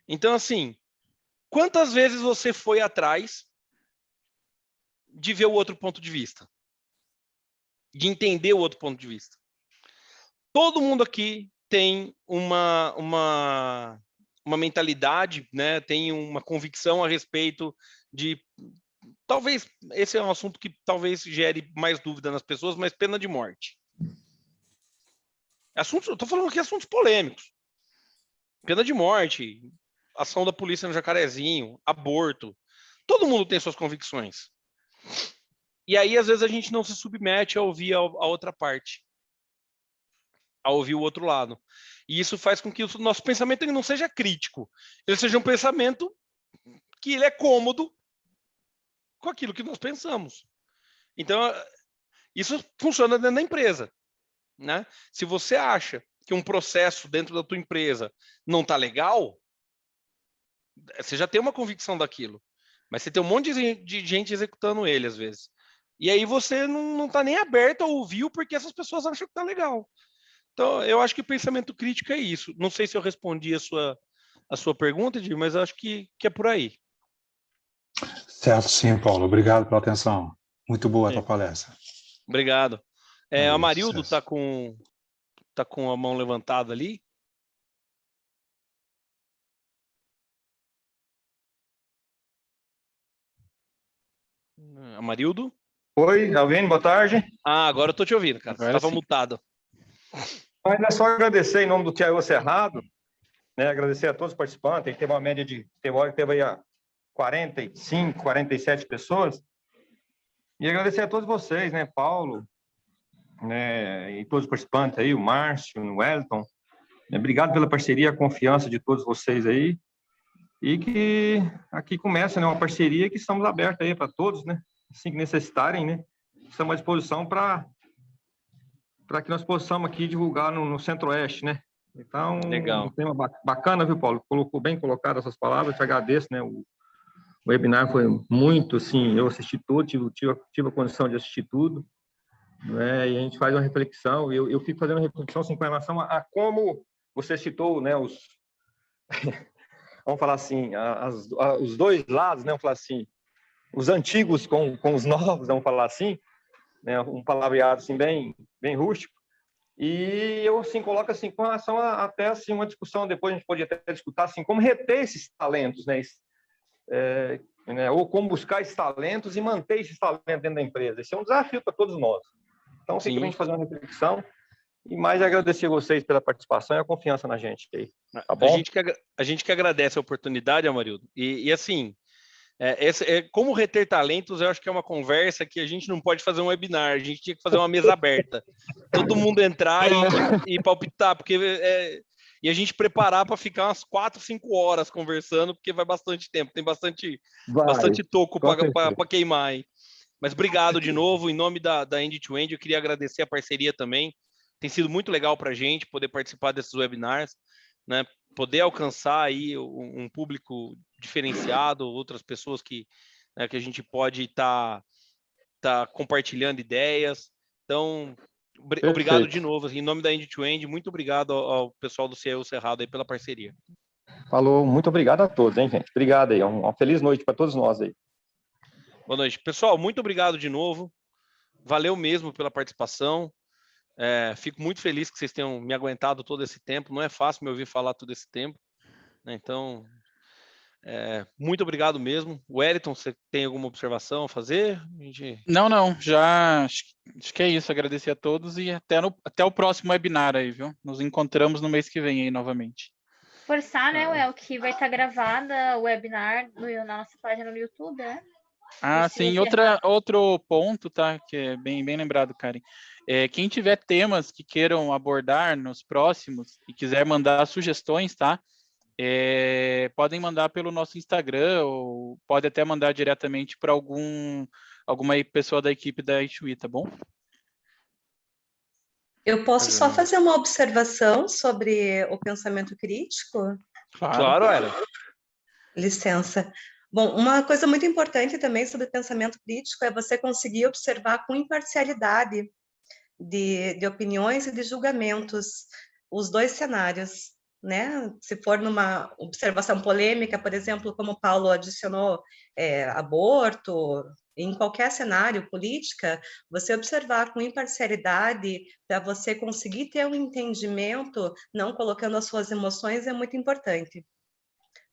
Então, assim, quantas vezes você foi atrás de ver o outro ponto de vista? De entender o outro ponto de vista? Todo mundo aqui tem uma mentalidade, né? Tem uma convicção a respeito de... Talvez, esse é um assunto que talvez gere mais dúvida nas pessoas, mas pena de morte. Eu estou falando aqui assuntos polêmicos. Pena de morte, ação da polícia no Jacarezinho, aborto. Todo mundo tem suas convicções. E aí, às vezes, a gente não se submete a ouvir a outra parte, a ouvir o outro lado. E isso faz com que o nosso pensamento ele não seja crítico, ele seja um pensamento que ele é cômodo com aquilo que nós pensamos. Então, isso funciona dentro da empresa. Né? Se você acha que um processo dentro da tua empresa não está legal, você já tem uma convicção daquilo, mas você tem um monte de gente executando ele às vezes. E aí você não está nem aberto a ouvir porque essas pessoas acham que está legal. Então, eu acho que o pensamento crítico é isso. Não sei se eu respondi a sua pergunta, Edir, mas acho que é por aí. Certo, sim, Paulo. Obrigado pela atenção. Muito boa a tua palestra. Obrigado. A Marildo sucesso. tá com a mão levantada ali. Amarildo? Oi, Alvino, boa tarde. Agora eu tô te ouvindo, cara. Você estava mutado. Mas é só agradecer em nome do TIO Cerrado, né? Agradecer a todos os participantes, teve uma média teve aí 45, 47 pessoas. E agradecer a todos vocês, né, Paulo, né, e todos os participantes aí, o Márcio, o Wellington. Obrigado pela parceria, a confiança de todos vocês aí. E que aqui começa, né, uma parceria que estamos abertos aí para todos, né? Assim que necessitarem, né? Estamos à disposição para que nós possamos aqui divulgar no Centro-Oeste, né? Então, legal. Um tema bacana, viu, Paulo? Colocou bem colocado essas palavras, te agradeço, né? O webinar foi muito, assim, eu assisti tudo, tive a condição de assistir tudo, né? E a gente faz uma reflexão, eu fico fazendo uma reflexão, assim, com relação a como você citou, né, vamos falar assim, os dois lados, né, vamos falar assim, os antigos com os novos, vamos falar assim, né, um palavreado assim bem rústico, e eu assim coloco assim com relação a até assim uma discussão, depois a gente pode até discutir assim como reter esses talentos, né, ou como buscar esses talentos e manter esses talentos dentro da empresa. Esse é um desafio para todos nós. Então, fica a gente fazer uma reflexão e mais agradecer a vocês pela participação e a confiança na gente aí. Tá bom? A gente que agradece a oportunidade, Amarildo. E assim, como reter talentos, eu acho que é uma conversa que a gente não pode fazer um webinar, a gente tinha que fazer uma mesa aberta. Todo mundo entrar e palpitar, porque e a gente preparar para ficar umas 4, 5 horas conversando, porque vai bastante tempo, tem bastante toco para queimar aí. Mas obrigado de novo, em nome da End to End, eu queria agradecer a parceria também. Tem sido muito legal para a gente poder participar desses webinars, né? Poder alcançar aí um público diferenciado, outras pessoas que a gente pode estar compartilhando ideias. Então, obrigado de novo. Em nome da End to End, muito obrigado ao pessoal do CIO Cerrado aí pela parceria. Falou, muito obrigado a todos, hein, gente? Obrigado aí, uma feliz noite para todos nós aí. Boa noite. Pessoal, muito obrigado de novo. Valeu mesmo pela participação. Fico muito feliz que vocês tenham me aguentado todo esse tempo. Não é fácil me ouvir falar todo esse tempo, né? Então, muito obrigado mesmo. Wellington, você tem alguma observação a fazer? Não, já acho que é isso. Agradecer a todos e até o próximo webinar aí, viu? Nos encontramos no mês que vem aí novamente. Forçar, né, Well, que vai estar gravada o webinar na nossa página no YouTube, né? Sim, outro ponto, tá? Que é bem lembrado, Karen. Quem tiver temas que queiram abordar nos próximos e quiser mandar sugestões, tá? podem mandar pelo nosso Instagram, ou pode até mandar diretamente para alguma pessoa da equipe da Ixuí, tá bom? Eu posso só fazer uma observação sobre o pensamento crítico? Claro, era. Licença. Bom, uma coisa muito importante também sobre o pensamento crítico é você conseguir observar com imparcialidade de opiniões e de julgamentos os dois cenários, né? Se for numa observação polêmica, por exemplo, como o Paulo adicionou, aborto, em qualquer cenário, política, você observar com imparcialidade para você conseguir ter um entendimento, não colocando as suas emoções, é muito importante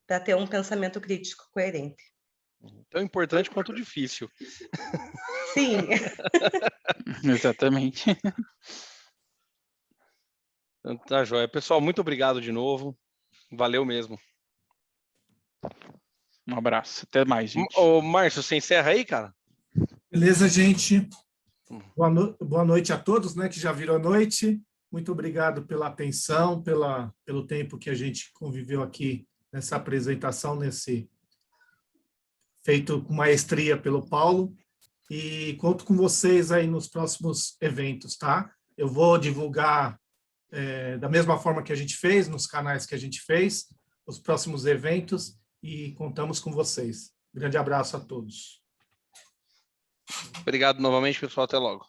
para ter um pensamento crítico coerente. Tão importante quanto difícil. Sim. Exatamente. Tá, joia. Pessoal, muito obrigado de novo. Valeu mesmo. Um abraço. Até mais, gente. Ô, Márcio, você encerra aí, cara? Beleza, gente. Boa noite a todos, né, que já virou noite. Muito obrigado pela atenção, pelo tempo que a gente conviveu aqui nessa apresentação, feito com maestria pelo Paulo. E conto com vocês aí nos próximos eventos, tá? Eu vou divulgar da mesma forma que a gente fez, nos canais que a gente fez, os próximos eventos, e contamos com vocês. Grande abraço a todos. Obrigado novamente, pessoal. Até logo.